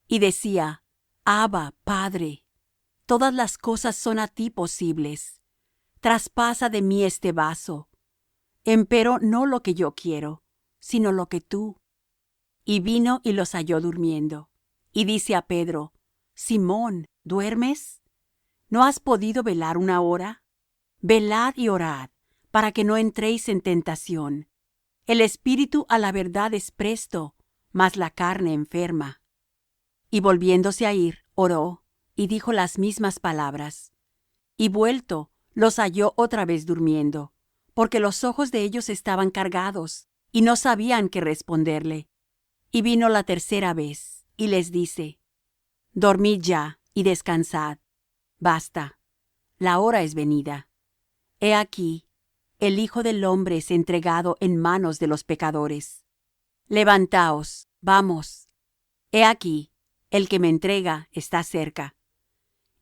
Y decía: Abba, Padre, todas las cosas son a ti posibles. Traspasa de mí este vaso. Empero no lo que yo quiero, sino lo que tú. Y vino y los halló durmiendo. Y dice a Pedro: Simón, ¿duermes? ¿No has podido velar una hora? Velad y orad, para que no entréis en tentación. El espíritu a la verdad es presto, mas la carne enferma. Y volviéndose a ir, oró, y dijo las mismas palabras. Y vuelto, los halló otra vez durmiendo, porque los ojos de ellos estaban cargados, y no sabían qué responderle. Y vino la tercera vez, y les dice: Dormid ya, y descansad. Basta, la hora es venida. He aquí, el Hijo del hombre es entregado en manos de los pecadores. Levantaos, vamos. He aquí, el que me entrega está cerca.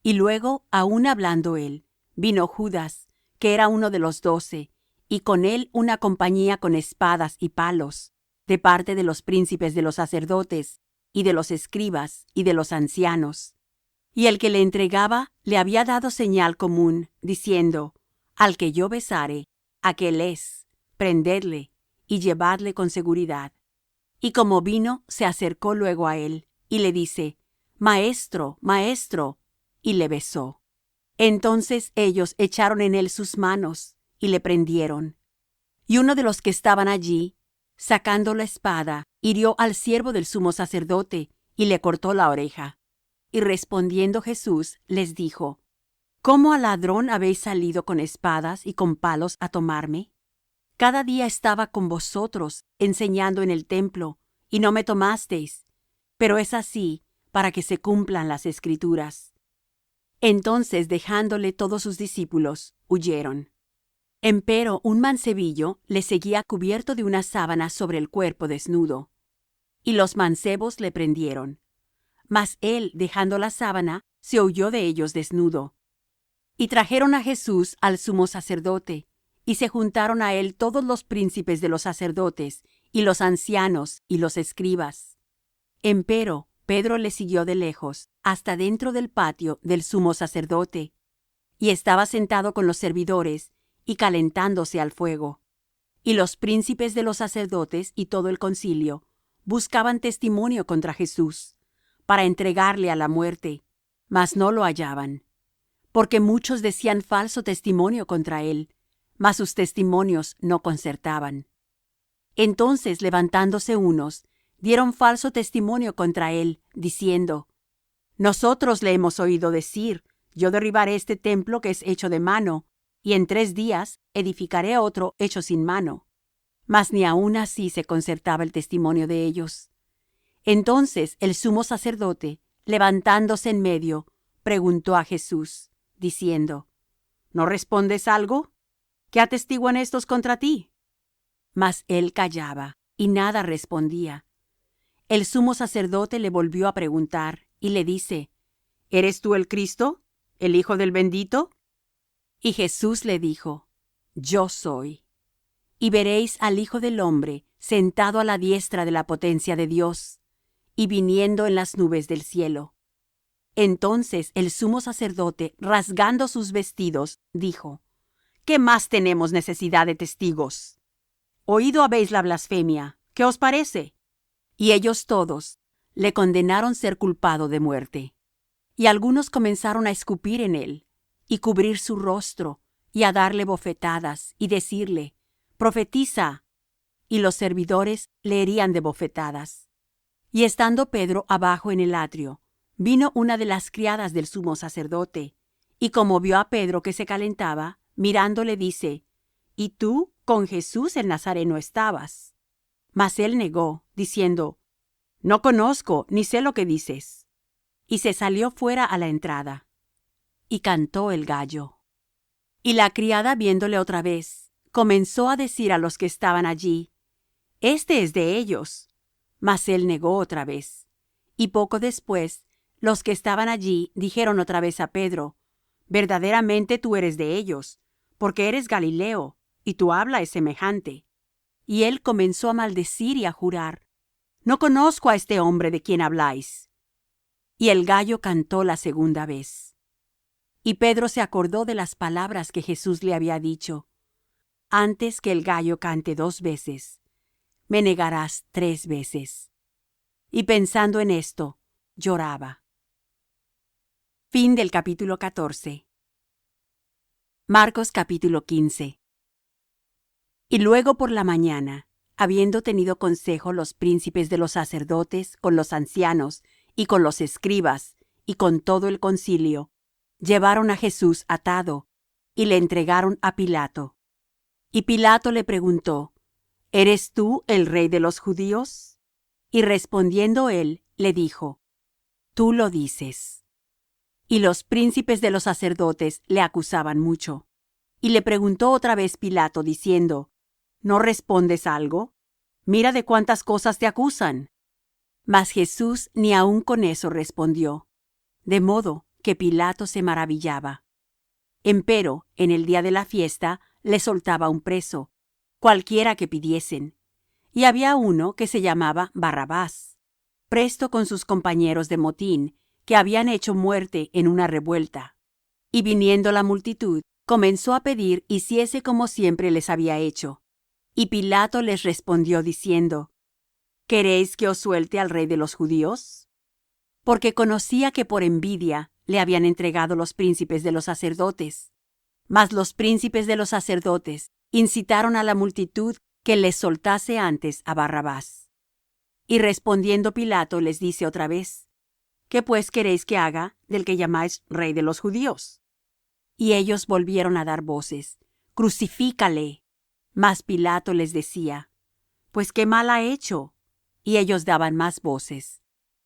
Y luego, aun hablando él, vino Judas, que era uno de los 12, y con él una compañía con espadas y palos, de parte de los príncipes de los sacerdotes, y de los escribas, y de los ancianos. Y el que le entregaba le había dado señal común, diciendo: Al que yo besare, aquél es, prendedle, y llevadle con seguridad. Y como vino, se acercó luego a él, y le dice: Maestro, Maestro, y le besó. Entonces ellos echaron en él sus manos, y le prendieron. Y uno de los que estaban allí, sacando la espada, hirió al siervo del sumo sacerdote, y le cortó la oreja. Y respondiendo Jesús les dijo: ¿Cómo al ladrón habéis salido con espadas y con palos a tomarme? Cada día estaba con vosotros enseñando en el templo, y no me tomasteis. Pero es así para que se cumplan las Escrituras. Entonces, dejándole todos sus discípulos, huyeron. Empero un mancebillo le seguía cubierto de una sábana sobre el cuerpo desnudo. Y los mancebos le prendieron. Mas él, dejando la sábana, se huyó de ellos desnudo. Y trajeron a Jesús al sumo sacerdote, y se juntaron a él todos los príncipes de los sacerdotes, y los ancianos, y los escribas. Empero Pedro le siguió de lejos, hasta dentro del patio del sumo sacerdote, y estaba sentado con los servidores, y calentándose al fuego. Y los príncipes de los sacerdotes y todo el concilio buscaban testimonio contra Jesús, para entregarle a la muerte, mas no lo hallaban. Porque muchos decían falso testimonio contra él, mas sus testimonios no concertaban. Entonces, levantándose unos, dieron falso testimonio contra él, diciendo: Nosotros le hemos oído decir: yo derribaré este templo que es hecho de mano, y en 3 días edificaré otro hecho sin mano. Mas ni aun así se concertaba el testimonio de ellos. Entonces el sumo sacerdote, levantándose en medio, preguntó a Jesús, diciendo: ¿No respondes algo? ¿Qué atestiguan estos contra ti? Mas él callaba, y nada respondía. El sumo sacerdote le volvió a preguntar, y le dice: ¿Eres tú el Cristo, el Hijo del Bendito? Y Jesús le dijo: Yo soy. Y veréis al Hijo del hombre sentado a la diestra de la potencia de Dios, y viniendo en las nubes del cielo. Entonces el sumo sacerdote, rasgando sus vestidos, dijo: ¿Qué más tenemos necesidad de testigos? Oído habéis la blasfemia. ¿Qué os parece? Y ellos todos le condenaron ser culpado de muerte. Y algunos comenzaron a escupir en él, y cubrir su rostro, y a darle bofetadas, y decirle: Profetiza. Y los servidores le herían de bofetadas. Y estando Pedro abajo en el atrio, vino una de las criadas del sumo sacerdote, y como vió a Pedro que se calentaba, mirándole dice: ¿Y tú con Jesús el Nazareno estabas? Mas él negó, diciendo: No conozco, ni sé lo que dices. Y se salió fuera a la entrada. Y cantó el gallo. Y la criada, viéndole otra vez, comenzó a decir a los que estaban allí: Este es de ellos. Mas él negó otra vez. Y poco después, los que estaban allí dijeron otra vez a Pedro: Verdaderamente tú eres de ellos, porque eres Galileo, y tu habla es semejante. Y él comenzó a maldecir y a jurar: No conozco a este hombre de quien habláis. Y el gallo cantó la segunda vez. Y Pedro se acordó de las palabras que Jesús le había dicho: Antes que el gallo cante 2 veces, me negarás 3 veces. Y pensando en esto, lloraba. Fin del capítulo 14. Marcos capítulo 15. Y luego por la mañana, habiendo tenido consejo los príncipes de los sacerdotes con los ancianos y con los escribas y con todo el concilio, llevaron a Jesús atado y le entregaron a Pilato. Y Pilato le preguntó: ¿Eres tú el rey de los judíos? Y respondiendo él, le dijo: Tú lo dices. Y los príncipes de los sacerdotes le acusaban mucho. Y le preguntó otra vez Pilato, diciendo: ¿No respondes algo? Mira de cuántas cosas te acusan. Mas Jesús ni aun con eso respondió, de modo que Pilato se maravillaba. Empero, en el día de la fiesta, le soltaba un preso, cualquiera que pidiesen. Y había uno que se llamaba Barrabás, presto con sus compañeros de motín, que habían hecho muerte en una revuelta. Y viniendo la multitud, comenzó a pedir hiciese como siempre les había hecho. Y Pilato les respondió diciendo: ¿Queréis que os suelte al rey de los judíos? Porque conocía que por envidia le habían entregado los príncipes de los sacerdotes. Mas los príncipes de los sacerdotes incitaron a la multitud que les soltase antes a Barrabás. Y respondiendo Pilato les dice otra vez: ¿Qué pues queréis que haga del que llamáis rey de los judíos? Y ellos volvieron a dar voces: Crucifícale. Mas Pilato les decía: Pues qué mal ha hecho. Y ellos daban más voces: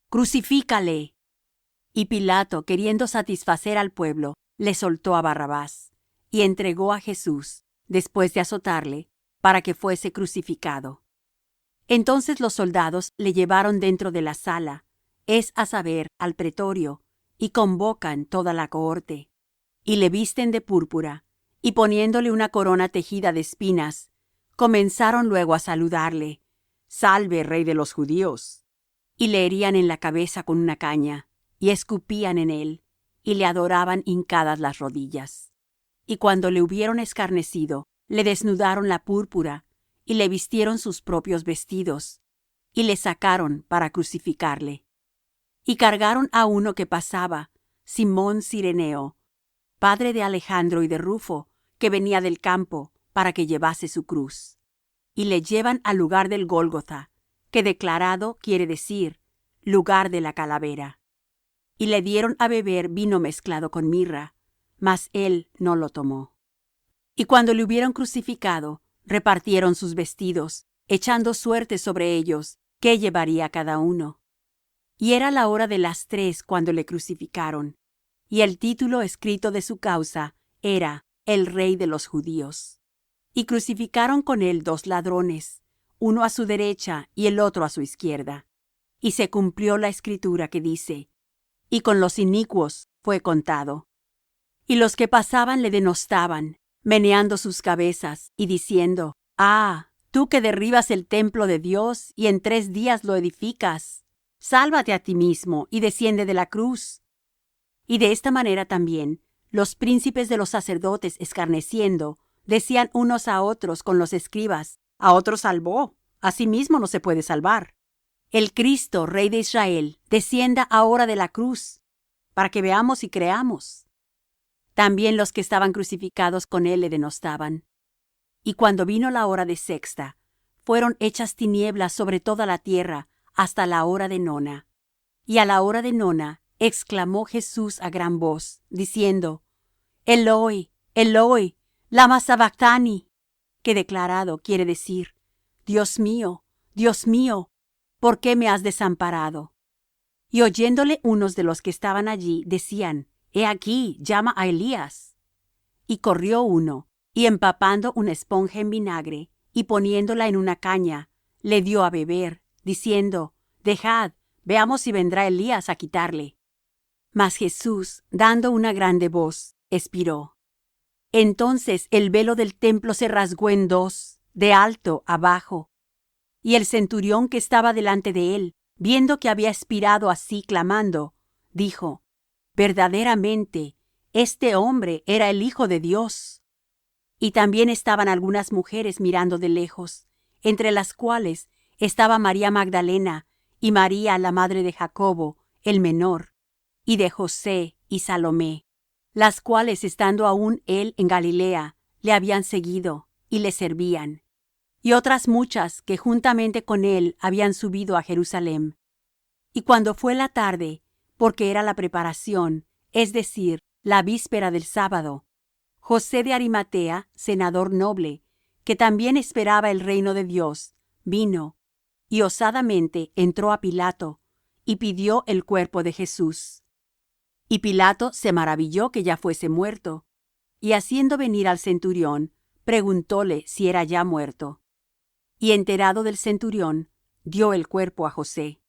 Crucifícale. Y Pilato, queriendo satisfacer al pueblo, le soltó a Barrabás, y entregó a Jesús, después de azotarle, para que fuese crucificado. Entonces los soldados le llevaron dentro de la sala, es a saber, al pretorio, y convocan toda la cohorte, y le visten de púrpura, y poniéndole una corona tejida de espinas, comenzaron luego a saludarle: Salve, Rey de los judíos. Y le herían en la cabeza con una caña, y escupían en él, y le adoraban hincadas las rodillas. Y cuando le hubieron escarnecido, le desnudaron la púrpura, y le vistieron sus propios vestidos, y le sacaron para crucificarle. Y cargaron a uno que pasaba, Simón Cireneo, padre de Alejandro y de Rufo, que venía del campo, para que llevase su cruz. Y le llevan al lugar del Gólgotha, que declarado quiere decir lugar de la calavera. y le dieron á beber vino mezclado con mirra, mas él no lo tomó. Y cuando le hubieron crucificado, repartieron sus vestidos, echando suertes sobre ellos, qué llevaría cada uno. Y era la hora de las 3 cuando le crucificaron, y el título escrito de su causa era El Rey de los Judíos. Y crucificaron con él 2 ladrones, uno a su derecha y el otro a su izquierda. Y se cumplió la escritura que dice: y con los inicuos fue contado. Y los que pasaban le denostaban, meneando sus cabezas y diciendo: Ah, tú que derribas el templo de Dios y en 3 días lo edificas, sálvate a ti mismo y desciende de la cruz. Y de esta manera también los príncipes de los sacerdotes, escarneciendo, decían unos a otros con los escribas: A otro salvó, a sí mismo no se puede salvar. El Cristo, Rey de Israel, descienda ahora de la cruz, para que veamos y creamos. También los que estaban crucificados con él le denostaban. Y cuando vino la hora de sexta, fueron hechas tinieblas sobre toda la tierra hasta la hora de nona. Y a la hora de nona exclamó Jesús a gran voz, diciendo: Eloi, Eloi, lama sabactani, que declarado quiere decir: Dios mío, ¿por qué me has desamparado? Y oyéndole unos de los que estaban allí, decían: He aquí, llama a Elías. Y corrió uno, y empapando una esponja en vinagre, y poniéndola en una caña, le dio a beber, diciendo: Dejad, veamos si vendrá Elías a quitarle. Mas Jesús, dando una grande voz, expiró. Entonces el velo del templo se rasgó en 2, de alto a bajo. Y el centurión que estaba delante de él, viendo que había expirado así clamando, dijo: Verdaderamente, este hombre era el Hijo de Dios. Y también estaban algunas mujeres mirando de lejos, entre las cuales estaba María Magdalena y María la madre de Jacobo, el menor, y de José y Salomé, las cuales estando aún él en Galilea, le habían seguido y le servían. Y otras muchas que juntamente con él habían subido a Jerusalem. Y cuando fue la tarde, porque era la preparación, es decir, la víspera del sábado, José de Arimatea, senador noble, que también esperaba el reino de Dios, vino, y osadamente entró a Pilato, y pidió el cuerpo de Jesús. Y Pilato se maravilló que ya fuese muerto, y haciendo venir al centurión, preguntóle si era ya muerto. Y enterado del centurión, dio el cuerpo a José,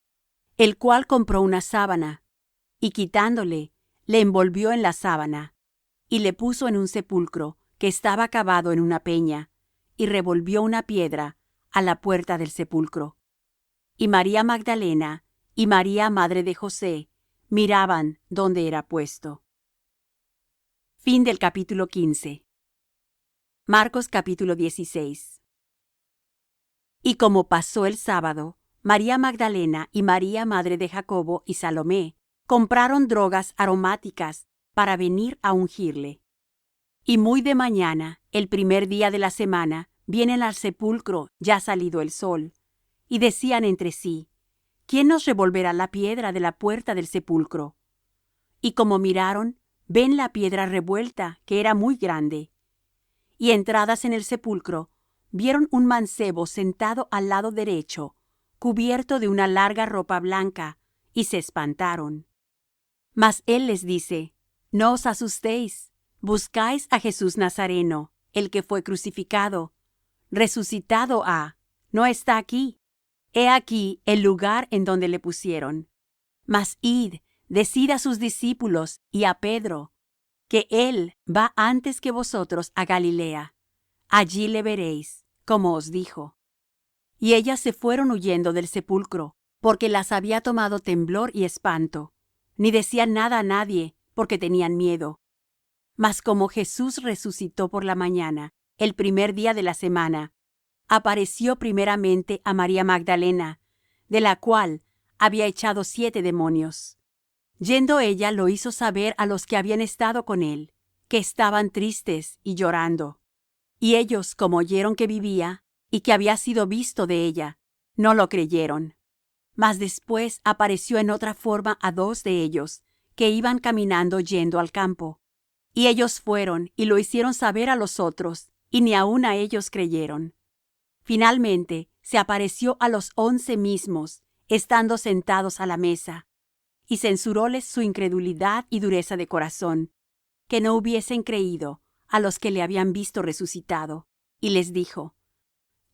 el cual compró una sábana, y quitándole, le envolvió en la sábana, y le puso en un sepulcro que estaba cavado en una peña, y revolvió una piedra a la puerta del sepulcro. Y María Magdalena y María madre de José miraban dónde era puesto. Fin del capítulo 15. Marcos capítulo 16. Y como pasó el sábado, María Magdalena y María madre de Jacobo y Salomé compraron drogas aromáticas para venir a ungirle. Y muy de mañana, el primer día de la semana, vienen al sepulcro ya salido el sol, y decían entre sí: ¿Quién nos revolverá la piedra de la puerta del sepulcro? Y como miraron, ven la piedra revuelta, que era muy grande. Y entradas en el sepulcro, vieron un mancebo sentado al lado derecho, cubierto de una larga ropa blanca, y se espantaron. Mas él les dice: No os asustéis, buscáis a Jesús Nazareno, el que fue crucificado. Resucitado ha, no está aquí. He aquí el lugar en donde le pusieron. Mas id, decid a sus discípulos y a Pedro, que él va antes que vosotros a Galilea. Allí le veréis, como os dijo. Y ellas se fueron huyendo del sepulcro, porque las había tomado temblor y espanto. Ni decían nada a nadie, porque tenían miedo. Mas como Jesús resucitó por la mañana, el primer día de la semana, apareció primeramente a María Magdalena, de la cual había echado 7 demonios. Yendo ella lo hizo saber a los que habían estado con él, que estaban tristes y llorando. Y ellos, como oyeron que vivía, y que había sido visto de ella, no lo creyeron. Mas después apareció en otra forma a 2 de ellos, que iban caminando yendo al campo. Y ellos fueron y lo hicieron saber a los otros, y ni aun a ellos creyeron. Finalmente se apareció a los 11 mismos, estando sentados a la mesa, y censuróles su incredulidad y dureza de corazón, que no hubiesen creído a los que le habían visto resucitado, y les dijo: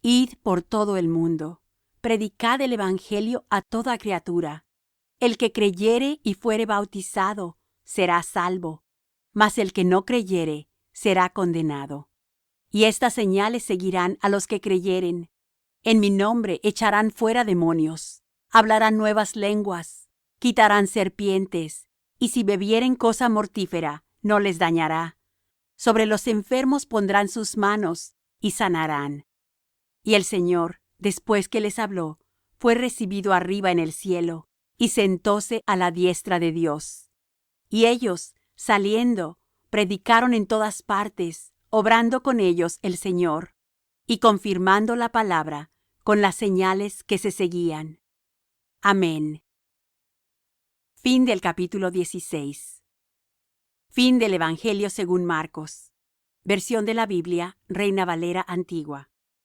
Id por todo el mundo, predicad el evangelio a toda criatura. El que creyere y fuere bautizado será salvo, mas el que no creyere será condenado. Y estas señales seguirán a los que creyeren: en mi nombre echarán fuera demonios, hablarán nuevas lenguas, quitarán serpientes, y si bebieren cosa mortífera, no les dañará. Sobre los enfermos pondrán sus manos, y sanarán. Y el Señor, después que les habló, fue recibido arriba en el cielo, y sentóse a la diestra de Dios. Y ellos, saliendo, predicaron en todas partes, obrando con ellos el Señor, y confirmando la palabra con las señales que se seguían. Amén. Fin del capítulo 16. Fin del Evangelio según Marcos. Versión de la Biblia, Reina Valera Antigua.